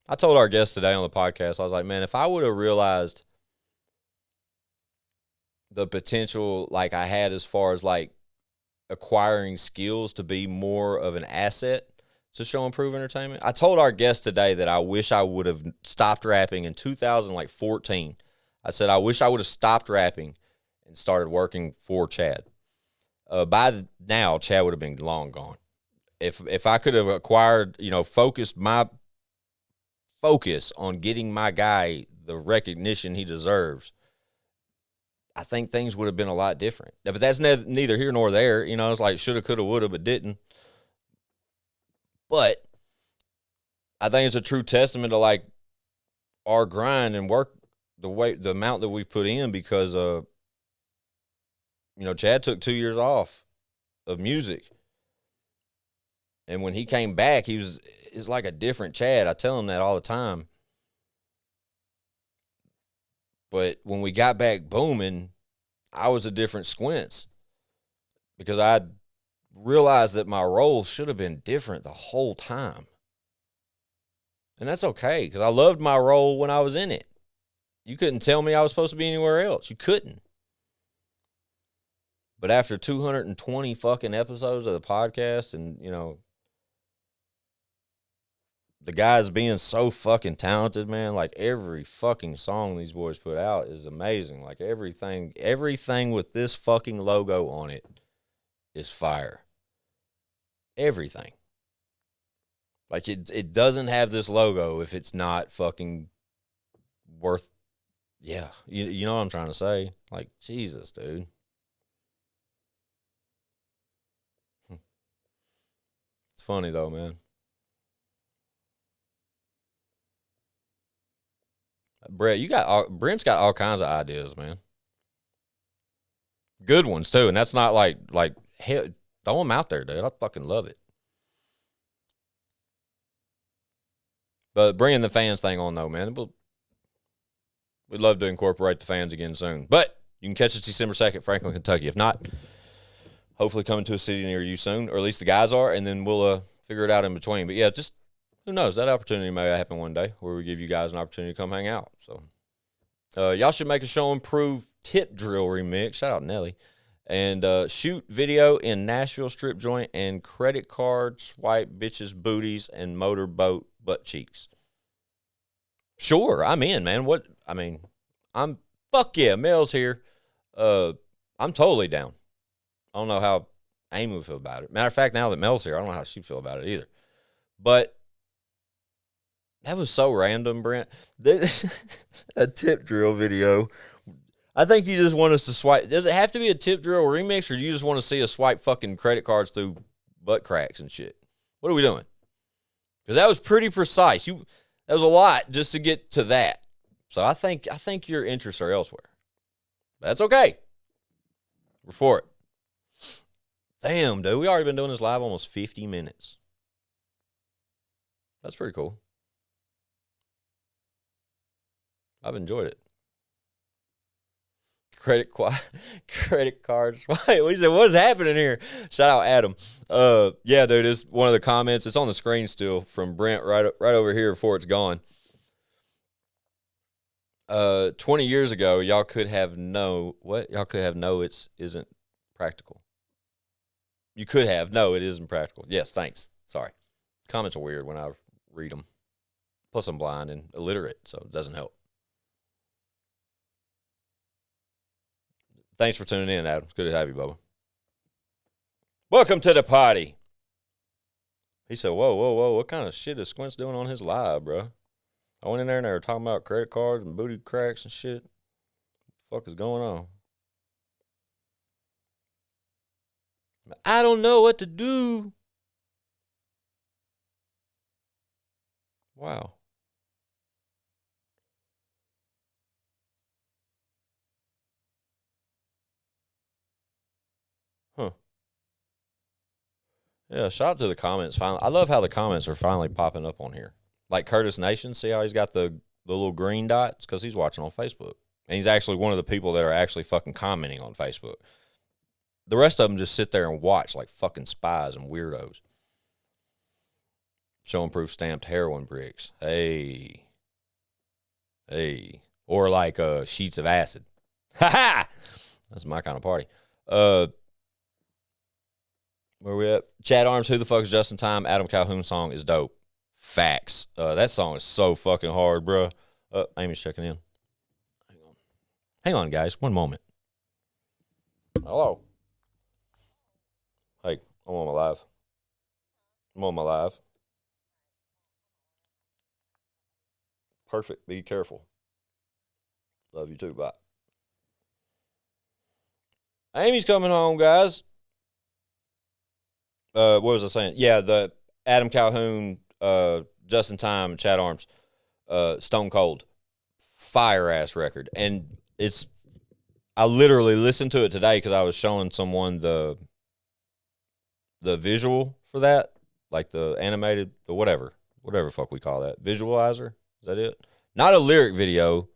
[SPEAKER 1] I told our guest today on the podcast, I was like, man, if I would have realized the potential like I had as far as like acquiring skills to be more of an asset to Show and Prove Entertainment. I told our guest today that I wish I would have stopped rapping in 2014. I said I wish I would have stopped rapping and started working for Chad. By now, Chad would have been long gone. If I could have acquired, focused my focus on getting my guy the recognition he deserves, I think things would have been a lot different. But that's neither here nor there. It's like shoulda, coulda, woulda, but didn't. But I think it's a true testament to like our grind and work, the amount that we've put in, because Chad took 2 years off of music. And when he came back, it's like a different Chad. I tell him that all the time. But when we got back booming, I was a different Squints, because I realized that my role should have been different the whole time. And that's okay, because I loved my role when I was in it. You couldn't tell me I was supposed to be anywhere else. You couldn't. But after 220 fucking episodes of the podcast and, the guys being so fucking talented, man, like every fucking song these boys put out is amazing. Like everything with this fucking logo on it is fire. Everything. Like it doesn't have this logo if it's not fucking worth, yeah. You know what I'm trying to say? Like, Jesus, dude. It's funny though, man. Brent's got all kinds of ideas, man. Good ones too, and that's not like hell, throw them out there, dude. I fucking love it. But bringing the fans thing on though, man, we'd love to incorporate the fans again soon. But you can catch us December 2nd, Franklin, Kentucky. If not, hopefully coming to a city near you soon, or at least the guys are, and then we'll figure it out in between. But yeah, just who knows? That opportunity may happen one day where we give you guys an opportunity to come hang out. So y'all should make a Show and Prove tip drill remix. Shout out Nelly. And shoot video in Nashville strip joint and credit card swipe bitches booties and motorboat butt cheeks. Sure, I'm in, man. Fuck yeah, Mel's here. I'm totally down. I don't know how Amy would feel about it. Matter of fact, now that Mel's here, I don't know how she'd feel about it either. But that was so random, Brent. A tip drill video. I think you just want us to swipe. Does it have to be a tip drill remix, or do you just want to see us swipe fucking credit cards through butt cracks and shit? What are we doing? Because that was pretty precise. That was a lot just to get to that. So I think your interests are elsewhere. But that's okay. We're for it. Damn, dude. We already been doing this live almost 50 minutes. That's pretty cool. I've enjoyed it. Credit cards. We said, what's happening here? Shout out Adam. Yeah, dude, it's one of the comments. It's on the screen still from Brent right over here before it's gone. 20 years ago, y'all could have no it isn't practical. You could have no, it isn't practical. Yes, thanks. Sorry. Comments are weird when I read them. Plus, I'm blind and illiterate, so it doesn't help. Thanks for tuning in, Adam. It's good to have you, Bubba. Welcome to the party. He said, whoa. What kind of shit is Squints doing on his live, bro? I went in there and they were talking about credit cards and booty cracks and shit. What the fuck is going on? I don't know what to do. Wow. Huh. Yeah, shout out to the comments. Finally, I love how the comments are finally popping up on here. Like Curtis Nation, see how he's got the little green dots? Because he's watching on Facebook. And he's actually one of the people that are actually fucking commenting on Facebook. The rest of them just sit there and watch like fucking spies and weirdos. Show and proof stamped heroin bricks. Hey. Or like sheets of acid. Ha ha! That's my kind of party. Where we at? Chad Arms, Who the Fuck is Just in Time? Adam Calhoun song is dope. Facts. That song is so fucking hard, bro. Amy's checking in. Hang on, guys. One moment. Hello. Hey, I'm on my live. Perfect. Be careful. Love you too. Bye. Amy's coming home, guys. What was I saying? Yeah, the Adam Calhoun, Just in Time, Chad Arms, Stone Cold, fire ass record, and I literally listened to it today because I was showing someone the visual for that, like the animated, the whatever fuck we call that, visualizer. Is that it? Not a lyric video,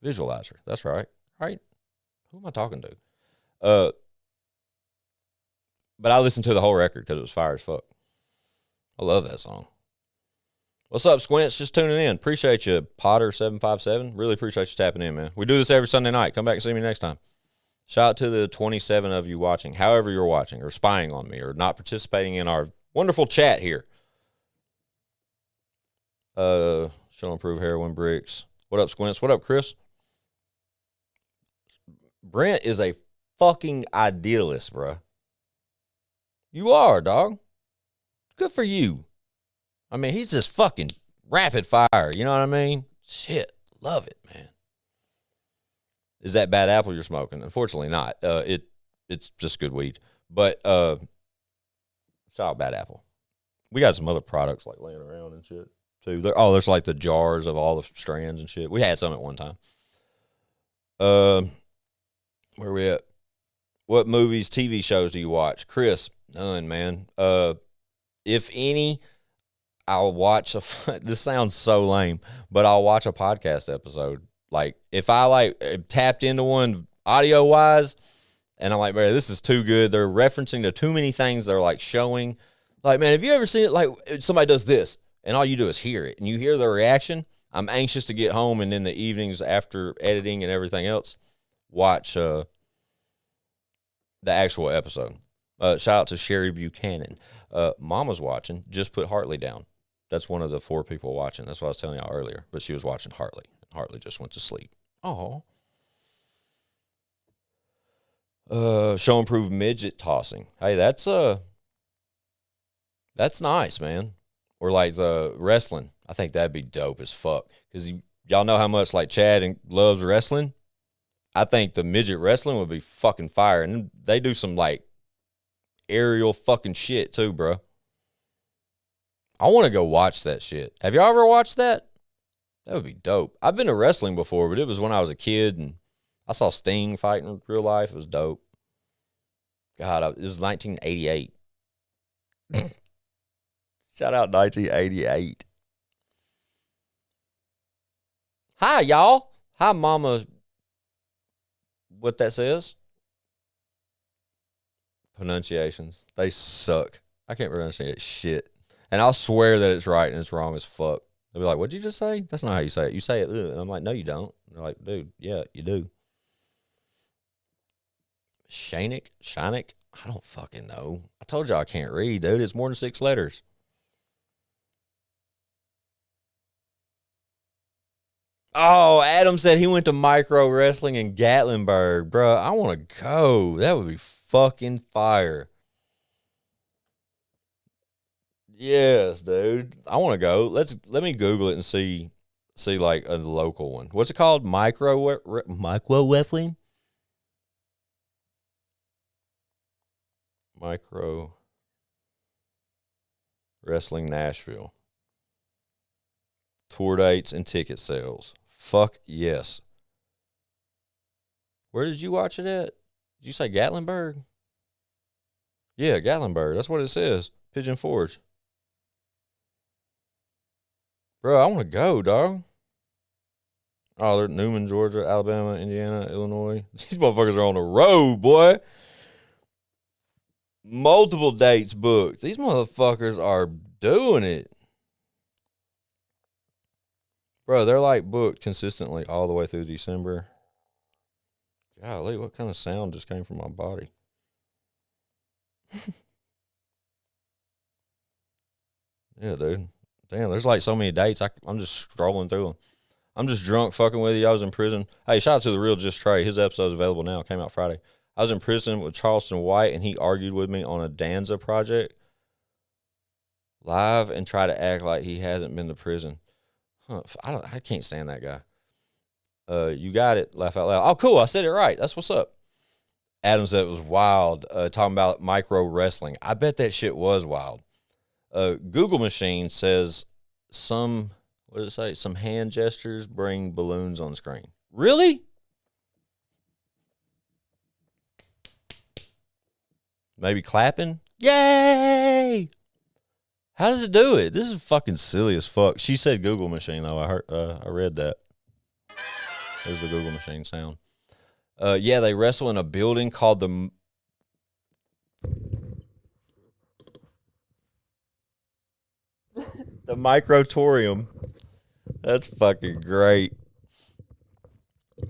[SPEAKER 1] visualizer. That's right. Right? Who am I talking to? But I listened to the whole record because it was fire as fuck. I love that song. What's up, Squints? Just tuning in. Appreciate you, Potter757. Really appreciate you tapping in, man. We do this every Sunday night. Come back and see me next time. Shout out to the 27 of you watching, however you're watching, or spying on me, or not participating in our wonderful chat here. Show and prove heroin bricks. What up, Squints? What up, Chris? Brent is a fucking idealist, bro. You are, dog. Good for you. I mean, he's just fucking rapid fire. You know what I mean? Shit. Love it, man. Is that bad apple you're smoking? Unfortunately not. It's just good weed. But shout out Bad Apple. We got some other products like laying around and shit too. There's like the jars of all the strands and shit. We had some at one time. Where we at? What movies, TV shows do you watch? Chris, none, man. If any, I'll watch this sounds so lame, but I'll watch a podcast episode. Like, if I like tapped into one audio wise and I'm like, man, this is too good. They're referencing to too many things they're like showing. Like, man, have you ever seen it? Like, somebody does this and all you do is hear it and you hear the reaction. I'm anxious to get home, and in the evenings after editing and everything else, watch the actual episode. Shout out to Sherry Buchanan. Mama's watching. Just put Hartley down. That's one of the 4 people watching. That's what I was telling y'all earlier. But she was watching Hartley. Hartley just went to sleep. Oh. Show and prove midget tossing. Hey, that's nice, man. Or like wrestling. I think that'd be dope as fuck. Because y'all know how much like Chad loves wrestling. I think the midget wrestling would be fucking fire. And they do some like aerial fucking shit too, bro. I want to go watch that shit. Have y'all ever watched that? That would be dope. I've been to wrestling before, but it was when I was a kid, and I saw Sting fight in real life. It was dope. God, it was 1988. Shout out 1988. Hi, y'all. Hi, Mama. What that says? Pronunciations. They suck. I can't pronunciate shit. And I'll swear that it's right and it's wrong as fuck. They'll be like, what'd you just say? That's not how you say it. You say it, ugh. And I'm like, no, you don't. And they're like, dude, yeah, you do. Shanik? I don't fucking know. I told y'all I can't read, dude. It's more than 6 letters. Oh, Adam said he went to micro wrestling in Gatlinburg. Bro, I want to go. That would be fucking fire. Yes, dude. I want to go. Let me Google it and see like a local one. What's it called? Micro wrestling? Micro Wrestling Nashville. Tour dates and ticket sales. Fuck yes. Where did you watch it at? Did you say Gatlinburg? Yeah, Gatlinburg. That's what it says. Pigeon Forge. Bro, I want to go, dog. Oh, they're Newman, Georgia, Alabama, Indiana, Illinois. These motherfuckers are on the road, boy. Multiple dates booked. These motherfuckers are doing it. Bro, they're like booked consistently all the way through December. Golly, what kind of sound just came from my body? Yeah, dude. Damn, there's like so many dates. I'm just scrolling through them. I'm just drunk fucking with you. I was in prison. Hey, shout out to The Real Just Trey. His episode's available now. It came out Friday. I was in prison with Charleston White, and he argued with me on a Danza project live and tried to act like he hasn't been to prison. Huh, I can't stand that guy. You got it. Laugh out loud. Oh, cool. I said it right. That's what's up. Adam said it was wild. Talking about micro wrestling. I bet that shit was wild. Google machine says what did it say? Some hand gestures bring balloons on the screen. Really? Maybe clapping? Yay! How does it do it? This is fucking silly as fuck. She said Google machine though. I read that. There's the Google machine sound. Yeah, they wrestle in a building called the Microtorium. That's fucking great.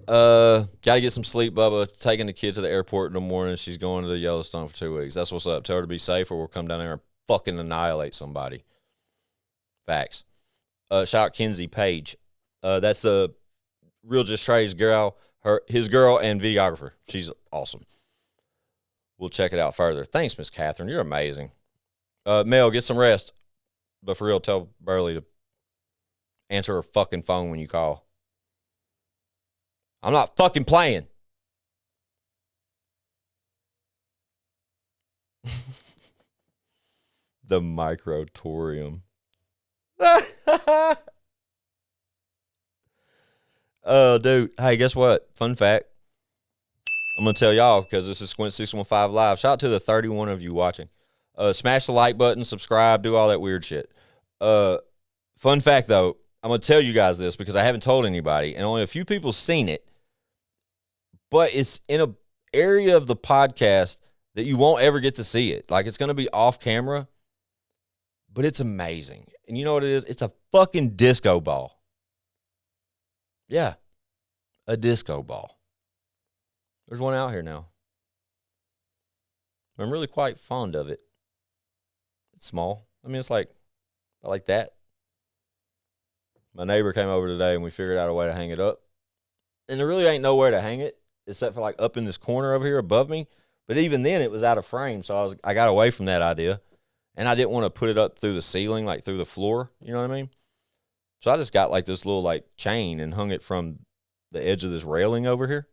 [SPEAKER 1] Gotta get some sleep, Bubba. Taking the kid to the airport in the morning. She's going to the Yellowstone for 2 weeks. That's what's up. Tell her to be safe or we'll come down there and fucking annihilate somebody. Facts. Shout out Kenzie Page. That's the Real Just Trey's girl, his girl and videographer. She's awesome. We'll check it out further. Thanks, Miss Catherine. You're amazing. Mel, get some rest. But for real, tell Burley to answer her fucking phone when you call. I'm not fucking playing. The Microtorium. Oh, dude. Hey, guess what? Fun fact. I'm going to tell y'all because this is Squints615 Live. Shout out to the 31 of you watching. Smash the like button, subscribe, do all that weird shit. Fun fact, though. I'm going to tell you guys this because I haven't told anybody, and only a few people seen it. But it's in an area of the podcast that you won't ever get to see it. Like, it's going to be off camera, but it's amazing. And you know what it is? It's a fucking disco ball. Yeah, a disco ball. There's one out here now. I'm really quite fond of it. It's small. I mean, it's like that. My neighbor came over today, and we figured out a way to hang it up. And there really ain't nowhere to hang it, except for like up in this corner over here above me. But even then, it was out of frame, so I got away from that idea. And I didn't want to put it up through the ceiling, like through the floor. You know what I mean? So I just got like this little like chain and hung it from the edge of this railing over here.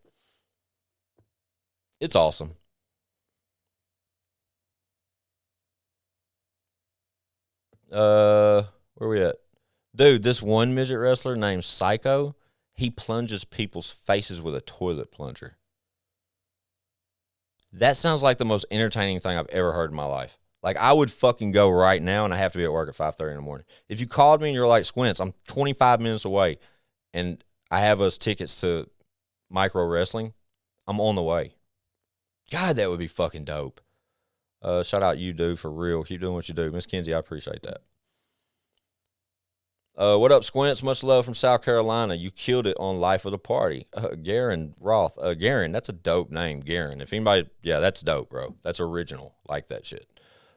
[SPEAKER 1] It's awesome. Where we at? Dude, this one midget wrestler named Psycho, he plunges people's faces with a toilet plunger. That sounds like the most entertaining thing I've ever heard in my life. Like, I would fucking go right now, and I have to be at work at 5:30 in the morning. If you called me and you're like, Squints, I'm 25 minutes away, and I have us tickets to micro wrestling, I'm on the way. God, that would be fucking dope. Shout out you, dude, for real. Keep doing what you do. Miss Kenzie, I appreciate that. What up, Squints? Much love from South Carolina. You killed it on Life of the Party. Garen Roth. Garen, that's a dope name, Garen. If anybody, yeah, that's dope, bro. That's original. Like that shit.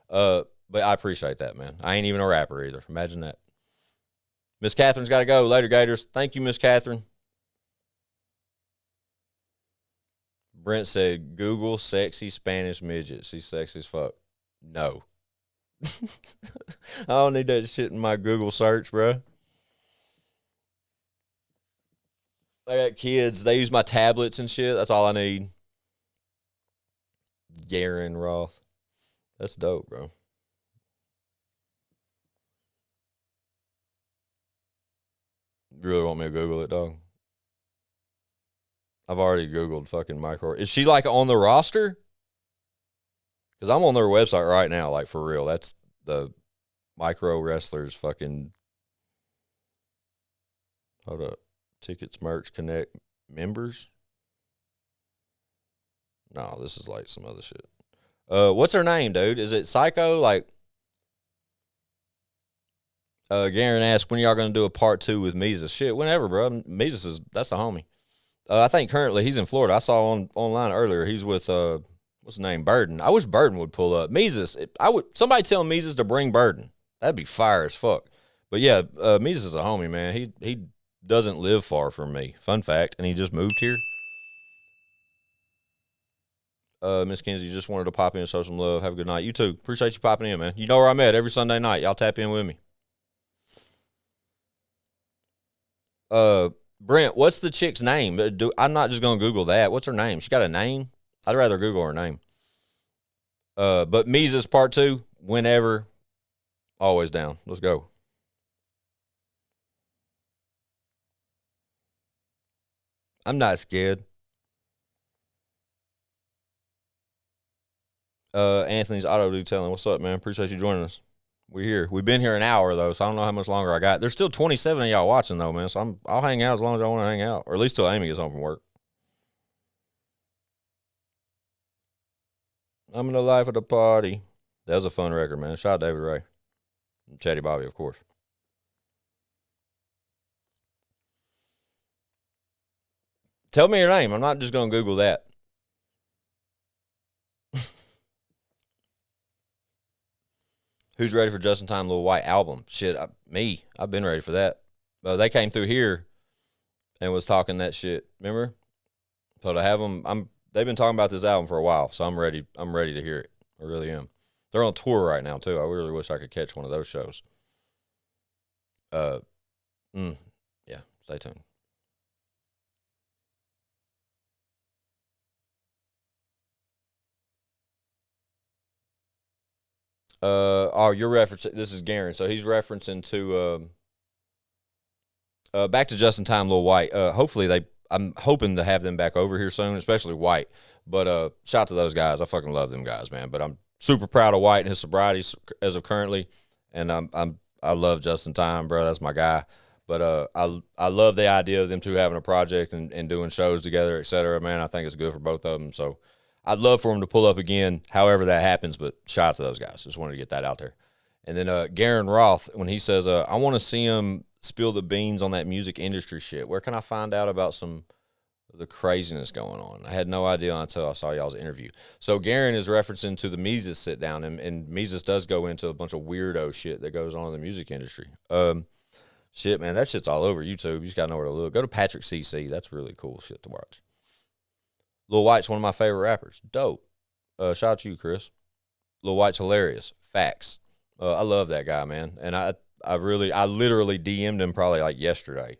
[SPEAKER 1] But I appreciate that, man. I ain't even a rapper either. Imagine that. Miss Catherine's got to go. Later, Gators. Thank you, Miss Catherine. Brent said, Google sexy Spanish midget. She's sexy as fuck. No. I don't need that shit in my Google search, bro. I got kids. They use my tablets and shit. That's all I need. Garen Roth. That's dope, bro. You really want me to Google it, dog? I've already Googled fucking micro. Is she like on the roster? Because I'm on their website right now, like for real. That's the micro wrestlers fucking. Hold up. Tickets, merch, connect, members. No, this is like some other shit. What's her name, dude? Is it Psycho? Like, Garen asked, when y'all going to do a part 2 with Mises? Shit, whenever, bro. Mises that's the homie. I think currently he's in Florida. I saw online earlier. He's with what's his name, Burden. I wish Burden would pull up. Mises, somebody tell Mises to bring Burden. That'd be fire as fuck. But yeah, Mises is a homie, man. He doesn't live far from me. Fun fact, and he just moved here. Miss Kinsey just wanted to pop in and show some love. Have a good night. You too. Appreciate you popping in, man. You know where I'm at every Sunday night. Y'all tap in with me. Brent, what's the chick's name? I'm not just gonna Google that. What's her name? She got a name? I'd rather Google her name. But Mises part 2, whenever, always down. Let's go. I'm not scared. Anthony's auto detailing. What's up, man? Appreciate you joining us. We're here. We've been here an hour though, so I don't know how much longer I got. There's still 27 of y'all watching though, man. So I'll hang out as long as I want to hang out, or at least till Amy gets home from work. I'm in the life of the party. That was a fun record, man. Shout out David Ray, and Chatty Bobby, of course. Tell me your name. I'm not just gonna Google that. Who's ready for Just in Time Lil White album? Shit, me. I've been ready for that. They came through here and was talking that shit. Remember? So to have them, they've been talking about this album for a while, so I'm ready. I'm ready to hear it. I really am. They're on tour right now too. I really wish I could catch one of those shows. Yeah. Stay tuned. You're referencing. This is Garen, so he's referencing to back to Just in Time Lil White. Hopefully I'm hoping to have them back over here soon, especially White. But shout out to those guys. I fucking love them guys, man. But I'm super proud of White and his sobriety as of currently, and I love Just in Time, bro. That's my guy. But I love the idea of them two having a project and doing shows together, et cetera. Man, I think it's good for both of them. So I'd love for them to pull up again, however that happens. But shout out to those guys. Just wanted to get that out there. And then Garen Roth, when he says, I want to see him spill the beans on that music industry shit. Where can I find out about some of the craziness going on? I had no idea until I saw y'all's interview. So Garen is referencing to the Mises sit down, and Mises does go into a bunch of weirdo shit that goes on in the music industry. Shit, man, that shit's all over YouTube. You just got to know where to look. Go to Patrick CC. That's really cool shit to watch. Lil White's one of my favorite rappers. Dope. Shout out to you, Chris. Lil White's hilarious. Facts. I love that guy, man. And I literally DM'd him probably like yesterday,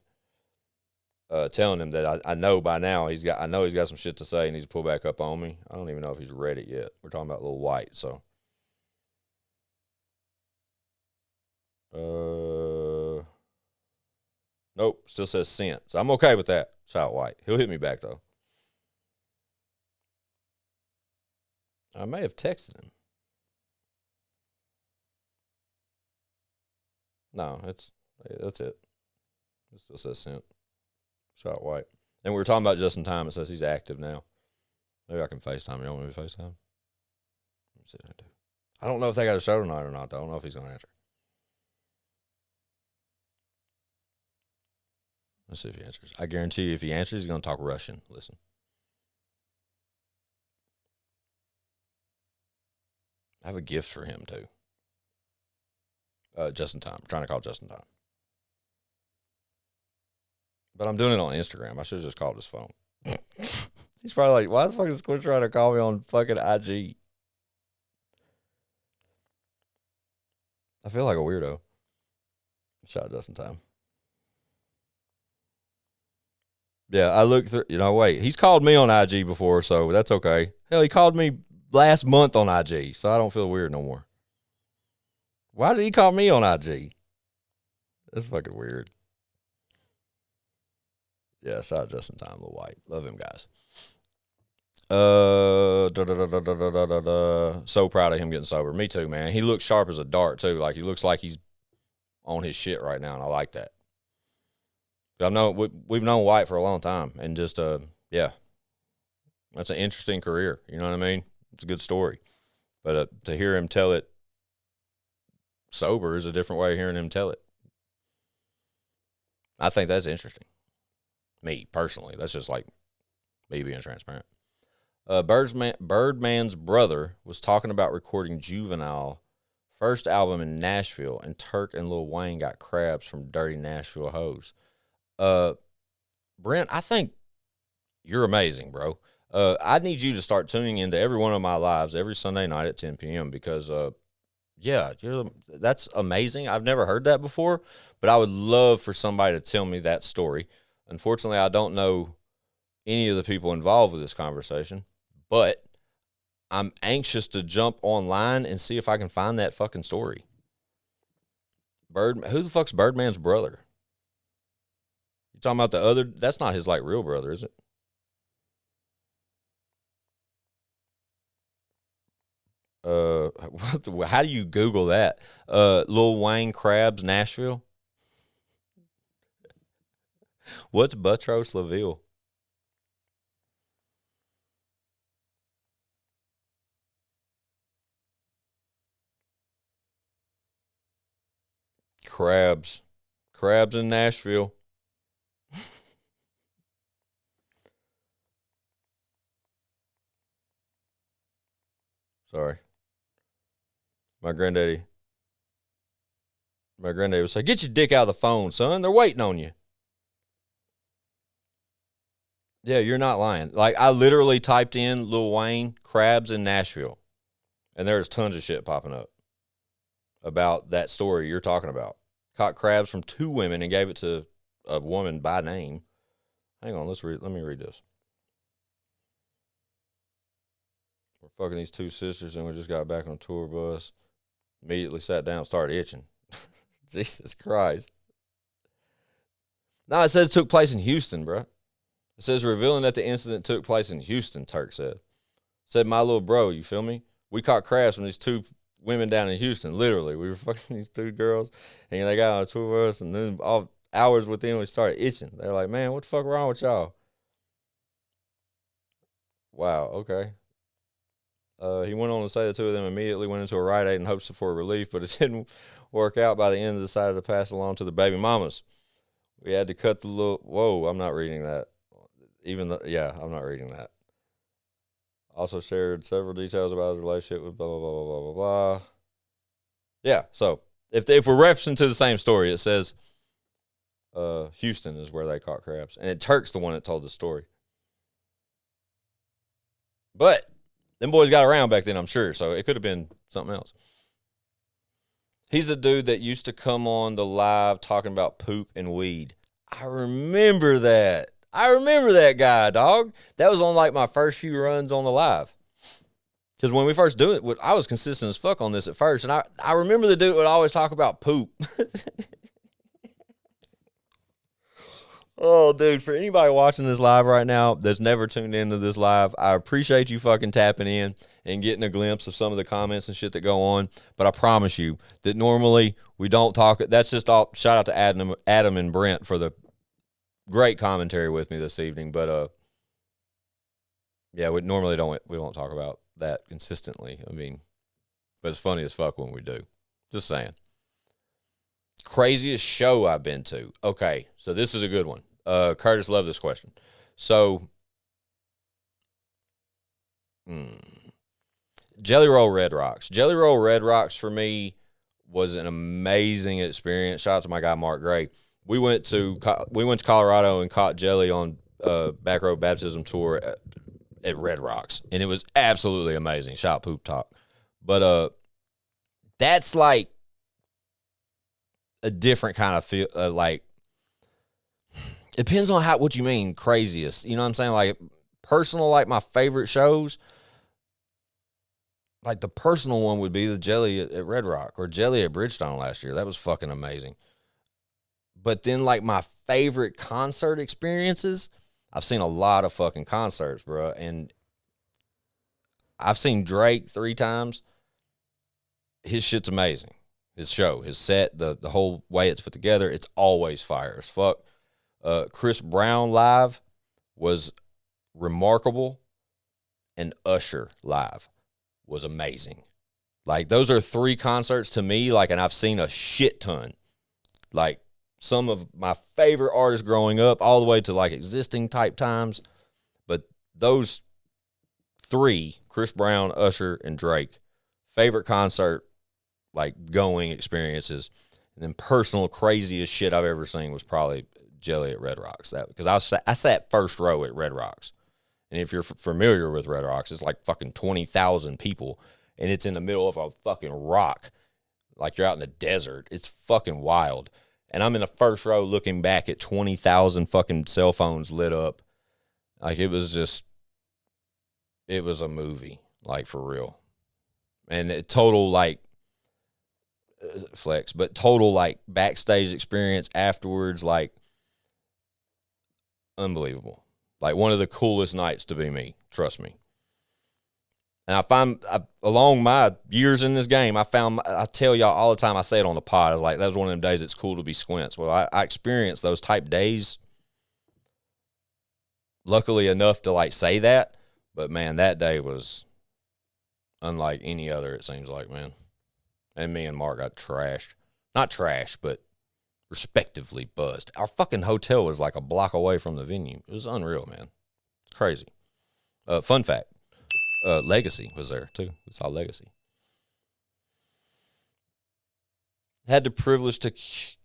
[SPEAKER 1] telling him that I know by now he's got some shit to say and he's pull back up on me. I don't even know if he's read it yet. We're talking about Lil White, so. Nope, still says sent. So I'm okay with that. Shout out White. He'll hit me back though. I may have texted him. No, that's it. It still says sent. Shout out White. And we were talking about Just in Time. It says he's active now. Maybe I can FaceTime. You want me to FaceTime? Let me see if I do. I don't know if they got a show tonight or not, though. I don't know if he's going to answer. Let's see if he answers. I guarantee you if he answers, he's going to talk Russian. Listen. I have a gift for him, too. Just in Time. I'm trying to call Just in Time. But I'm doing it on Instagram. I should have just called his phone. He's probably like, why the fuck is Squints trying to call me on fucking IG? I feel like a weirdo. Shout out Just in Time. Yeah, I looked through, wait. He's called me on IG before, so that's okay. Hell, he called me last month on IG, so I don't feel weird no more. Why did he call me on IG? That's fucking weird. Yeah, shout out Just in Time, Lil White. Love him, guys. So proud of him getting sober. Me too, man. He looks sharp as a dart, too. Like, he looks like he's on his shit right now, and I like that. We've known White for a long time, and just, yeah. That's an interesting career. You know what I mean? It's a good story. But to hear him tell it sober is a different way of hearing him tell it. I think that's interesting. Me, personally. That's just like me being transparent. Birdman's brother was talking about recording Juvenile first album in Nashville, and Turk and Lil Wayne got crabs from dirty Nashville hoes. Brent, I think you're amazing, bro. I need you to start tuning into every one of my lives every Sunday night at 10 p.m. because, yeah, that's amazing. I've never heard that before, but I would love for somebody to tell me that story. Unfortunately, I don't know any of the people involved with this conversation, but I'm anxious to jump online and see if I can find that fucking story. Who the fuck's Birdman's brother? You talking about the other? That's not his like real brother, is it? How do you Google that? Lil Wayne Crabs Nashville. What's Buttrose LaVille? Crabs in Nashville. Sorry. My granddaddy would say, "Get your dick out of the phone, son. They're waiting on you." Yeah, you're not lying. Like, I literally typed in Lil Wayne crabs in Nashville, and there's tons of shit popping up about that story you're talking about. Caught crabs from 2 women and gave it to a woman by name. Hang on, let me read this. We're fucking these 2 sisters, and we just got back on a tour bus. Immediately sat down, started itching. Jesus Christ. No, it says it took place in Houston, bro. It says revealing that the incident took place in Houston, Turk said. Said, my little bro, you feel me? We caught crabs from these 2 women down in Houston, literally. We were fucking these 2 girls, and they got on a tour bus, and then all hours within, we started itching. They're like, man, what the fuck wrong with y'all? Wow, okay. He went on to say the 2 of them immediately went into a Rite Aid in hopes for relief, but it didn't work out. By the end, decided to pass along to the baby mamas. We had to cut the little. Whoa, I'm not reading that. I'm not reading that. Also shared several details about his relationship with blah blah blah blah blah blah. Yeah, so if we're referencing to the same story, it says Houston is where they caught crabs, and Turk's the one that told the story. But them boys got around back then, I'm sure, so it could have been something else. He's a dude that used to come on the live talking about poop and weed. I remember that. I remember that guy, dog. That was on like my first few runs on the live. Because when we first do it, I was consistent as fuck on this at first. And I remember the dude would always talk about poop. Oh, dude, for anybody watching this live right now that's never tuned into this live, I appreciate you fucking tapping in and getting a glimpse of some of the comments and shit that go on. But I promise you that normally we don't talk. That's just all. Shout out to Adam and Brent for the great commentary with me this evening. But yeah, we normally don't talk about that consistently. I mean, but it's funny as fuck when we do. Just saying. Craziest show I've been to. Okay, so this is a good one. Curtis loved this question. So, Jelly Roll Red Rocks. Jelly Roll Red Rocks for me was an amazing experience. Shout out to my guy Mark Gray. We went to Colorado and caught Jelly on Back Road Baptism tour at Red Rocks, and it was absolutely amazing. Shout out Poop Talk. But that's like a different kind of feel, like, it depends on what you mean craziest. You know what I'm saying? Like, personal, like my favorite shows, like the personal one would be the Jelly at Red Rock or Jelly at Bridgestone last year. That was fucking amazing. But then, like, my favorite concert experiences, I've seen a lot of fucking concerts, bro. And I've seen Drake 3 times. His shit's amazing. His show, his set, the whole way it's put together, it's always fire as fuck. Chris Brown live was remarkable, and Usher live was amazing. Like, those are 3 concerts to me, like, and I've seen a shit ton. Like, some of my favorite artists growing up, all the way to like existing type times. But those three, Chris Brown, Usher, and Drake, favorite concert, like going experiences. And then personal craziest shit I've ever seen was probably Jelly at Red Rocks. That because I sat first row at Red Rocks. And if you're familiar with Red Rocks, it's like fucking 20,000 people. And it's in the middle of a fucking rock. Like you're out in the desert. It's fucking wild. And I'm in the first row looking back at 20,000 fucking cell phones lit up. Like it was a movie. Like for real. And it total like flex, but total like backstage experience afterwards, like unbelievable. Like one of the coolest nights to be me, trust me. And along my years in this game, I tell y'all all the time, I say it on the pod, I was like, that was one of them days it's cool to be Squints. Well, I experienced those type days, luckily enough to like say that, but man, that day was unlike any other, it seems like, man. And me and Mark got trashed. Not trashed, but respectively buzzed. Our fucking hotel was like a block away from the venue. It was unreal, man. It's crazy. Fun fact, Legacy was there, too. We saw Legacy. Had the privilege to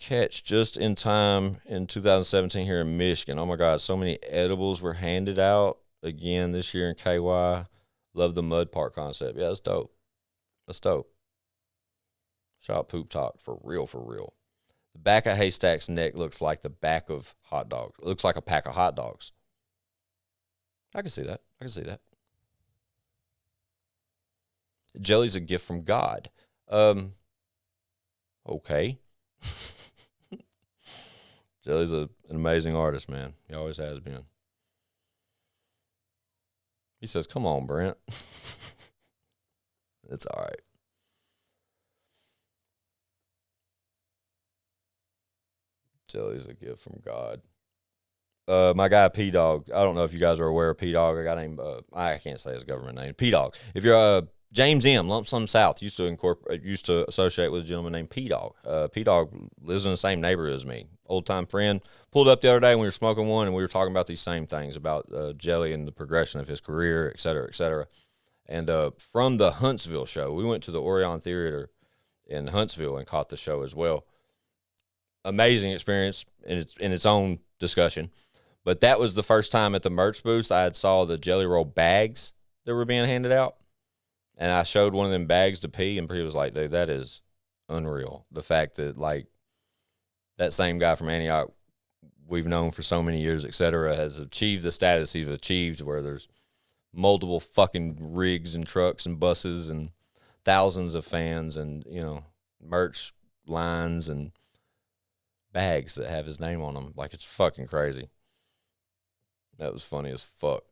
[SPEAKER 1] catch just in time in 2017 here in Michigan. Oh, my God, so many edibles were handed out again this year in KY. Love the Mud Park concept. Yeah, that's dope. That's dope. Shout out Poop Talk, for real, for real. The back of Haystack's neck looks like the back of hot dogs. It looks like a pack of hot dogs. I can see that. I can see that. Jelly's a gift from God. Okay. Jelly's an amazing artist, man. He always has been. He says, come on, Brent. It's all right. Jelly's a gift from God. My guy P-Dog, I don't know if you guys are aware of P-Dog. A guy named, I can't say his government name, P-Dog. If you're James M., Lump Sum South, used to associate with a gentleman named P-Dog. P-Dog lives in the same neighborhood as me. Old-time friend. Pulled up the other day when we were smoking one, and we were talking about these same things, about Jelly and the progression of his career, et cetera, et cetera. And from the Huntsville show, we went to the Orion Theater in Huntsville and caught the show as well. Amazing experience in its own discussion. But that was the first time at the merch booth I had saw the Jelly Roll bags that were being handed out. And I showed one of them bags to P, and P was like, dude, that is unreal. The fact that, like, that same guy from Antioch we've known for so many years, et cetera, has achieved the status he's achieved where there's multiple fucking rigs and trucks and buses and thousands of fans and, you know, merch lines and bags that have his name on them. Like, it's fucking crazy. That was funny as fuck.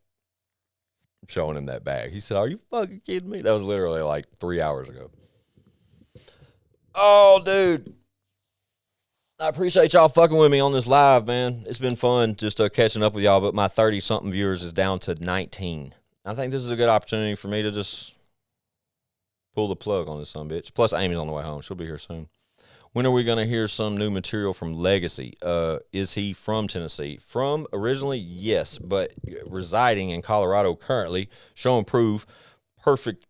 [SPEAKER 1] Showing him that bag. He said, are you fucking kidding me? That was literally like 3 hours ago. Oh, dude. I appreciate y'all fucking with me on this live, man. It's been fun just catching up with y'all, but my 30-something viewers is down to 19. I think this is a good opportunity for me to just pull the plug on this sumbitch. Plus, Amy's on the way home. She'll be here soon. When are we going to hear some new material from Legacy? Is he from Tennessee? From originally, yes, but residing in Colorado currently. Show and Prove, perfect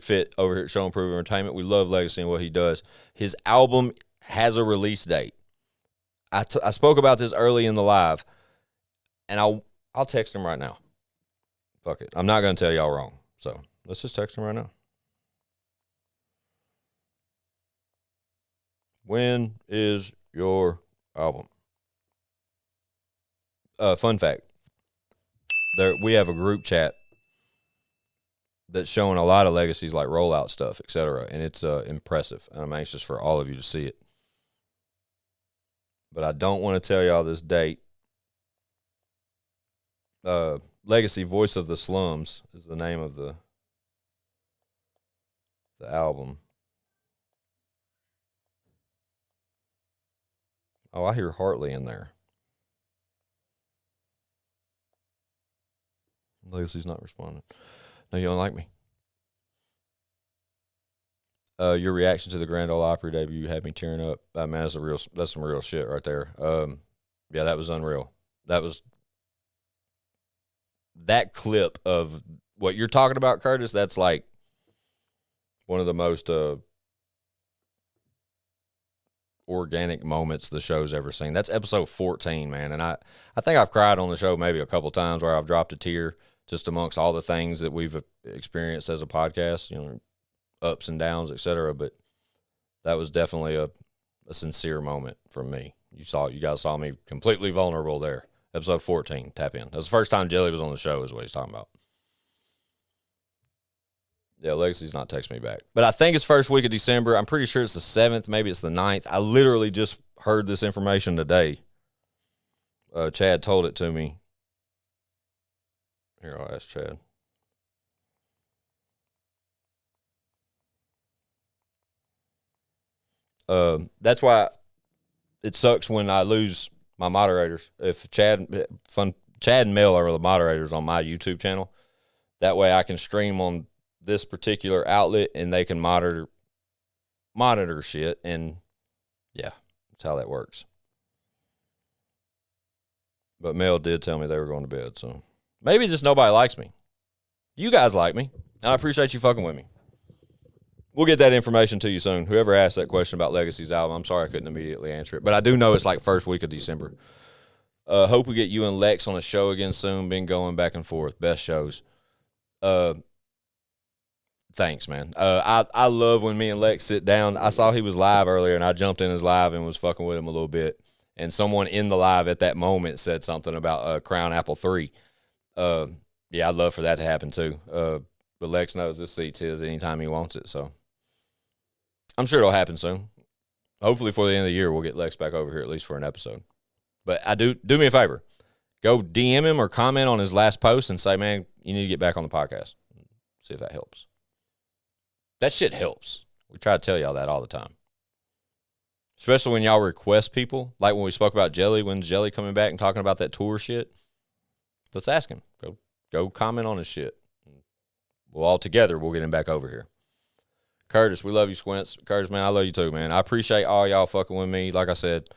[SPEAKER 1] fit over here at Show and Prove Entertainment. We love Legacy and what he does. His album has a release date. I spoke about this early in the live, and I'll text him right now. Fuck it. I'm not going to tell y'all wrong, so let's just text him right now. When is your album? Fun fact. We have a group chat that's showing a lot of Legacies, like rollout stuff, etc. And it's impressive. And I'm anxious for all of you to see it. But I don't want to tell y'all this date. Legacy Voice of the Slums is the name of the album. Oh, I hear Hartley in there. Legacy's not responding. No, you don't like me. Your reaction to the Grand Ole Opry debut had me tearing up. Man, that's some real shit right there. Yeah, that was unreal. That clip of what you're talking about, Curtis, that's like one of the most organic moments the show's ever seen. That's episode 14, man. And I think I've cried on the show maybe a couple times where I've dropped a tear just amongst all the things that we've experienced as a podcast, you know, ups and downs, etc. But that was definitely a sincere moment from me. You guys saw me completely vulnerable there. Episode 14, tap in. That's the first time Jelly was on the show, is what he's talking about. Yeah, Legacy's not texting me back. But I think it's first week of December. I'm pretty sure it's the 7th. Maybe it's the 9th. I literally just heard this information today. Chad told it to me. Here, I'll ask Chad. That's why it sucks when I lose my moderators. If Chad and Mel are the moderators on my YouTube channel, that way I can stream on this particular outlet and they can monitor shit. And yeah, that's how that works. But Mel did tell me they were going to bed, so maybe just nobody likes me. You guys like me, and I appreciate you fucking with me. We'll get that information to you soon. Whoever asked that question about Legacy's album, I'm sorry I couldn't immediately answer it. But I do know it's like first week of December. Hope we get you and Lex on a show again soon. Been going back and forth. Best shows. Thanks, man. I love when me and Lex sit down. I saw he was live earlier, and I jumped in his live and was fucking with him a little bit. And someone in the live at that moment said something about Crown Apple 3. Yeah, I'd love for that to happen too. But Lex knows this seat's his anytime he wants it, so I'm sure it'll happen soon. Hopefully for the end of the year, we'll get Lex back over here at least for an episode. But do me a favor. Go DM him or comment on his last post and say, man, you need to get back on the podcast. See if that helps. That shit helps. We try to tell y'all that all the time. Especially when y'all request people. Like when we spoke about Jelly, when Jelly coming back and talking about that tour shit. Let's ask him. Go comment on his shit. Well, all together, we'll get him back over here. Curtis, we love you, Squints. Curtis, man, I love you too, man. I appreciate all y'all fucking with me. Like I said,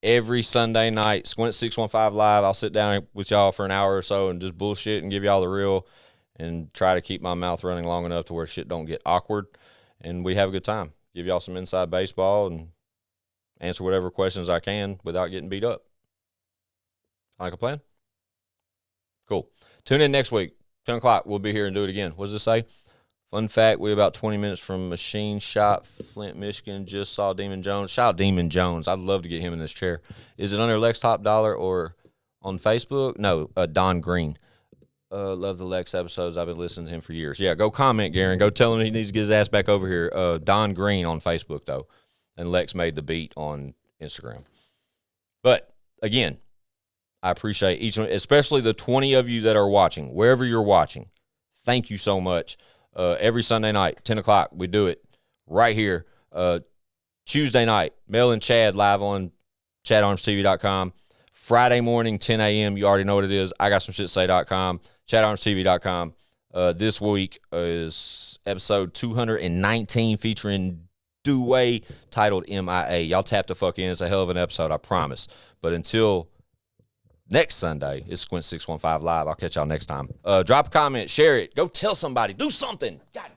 [SPEAKER 1] every Sunday night, Squints615 Live, I'll sit down with y'all for an hour or so and just bullshit and give y'all the real and try to keep my mouth running long enough to where shit don't get awkward. And we have a good time. Give y'all some inside baseball and answer whatever questions I can without getting beat up. Like a plan? Cool. Tune in next week. 10 o'clock, we'll be here and do it again. What does it say? Fun fact, we're about 20 minutes from Machine Shop, Flint, Michigan. Just saw Demon Jones. Shout out Demon Jones. I'd love to get him in this chair. Is it under Lex Top Dollar or on Facebook? No, Don Green. Love the Lex episodes. I've been listening to him for years. Yeah, go comment, Garen. Go tell him he needs to get his ass back over here. Don Green on Facebook, though. And Lex made the beat on Instagram. But, again, I appreciate each one, especially the 20 of you that are watching, wherever you're watching. Thank you so much. Every Sunday night, 10 o'clock, we do it right here. Tuesday night, Mel and Chad live on chadarmstv.com. Friday morning, 10 a.m., you already know what it is. I got some shit to say.com, chadarmstv.com. This week is episode 219 featuring GOOOO titled MIA. Y'all tap the fuck in. It's a hell of an episode, I promise. But until next Sunday, it's Squints615 Live. I'll catch y'all next time. Drop a comment, share it, go tell somebody, do something. God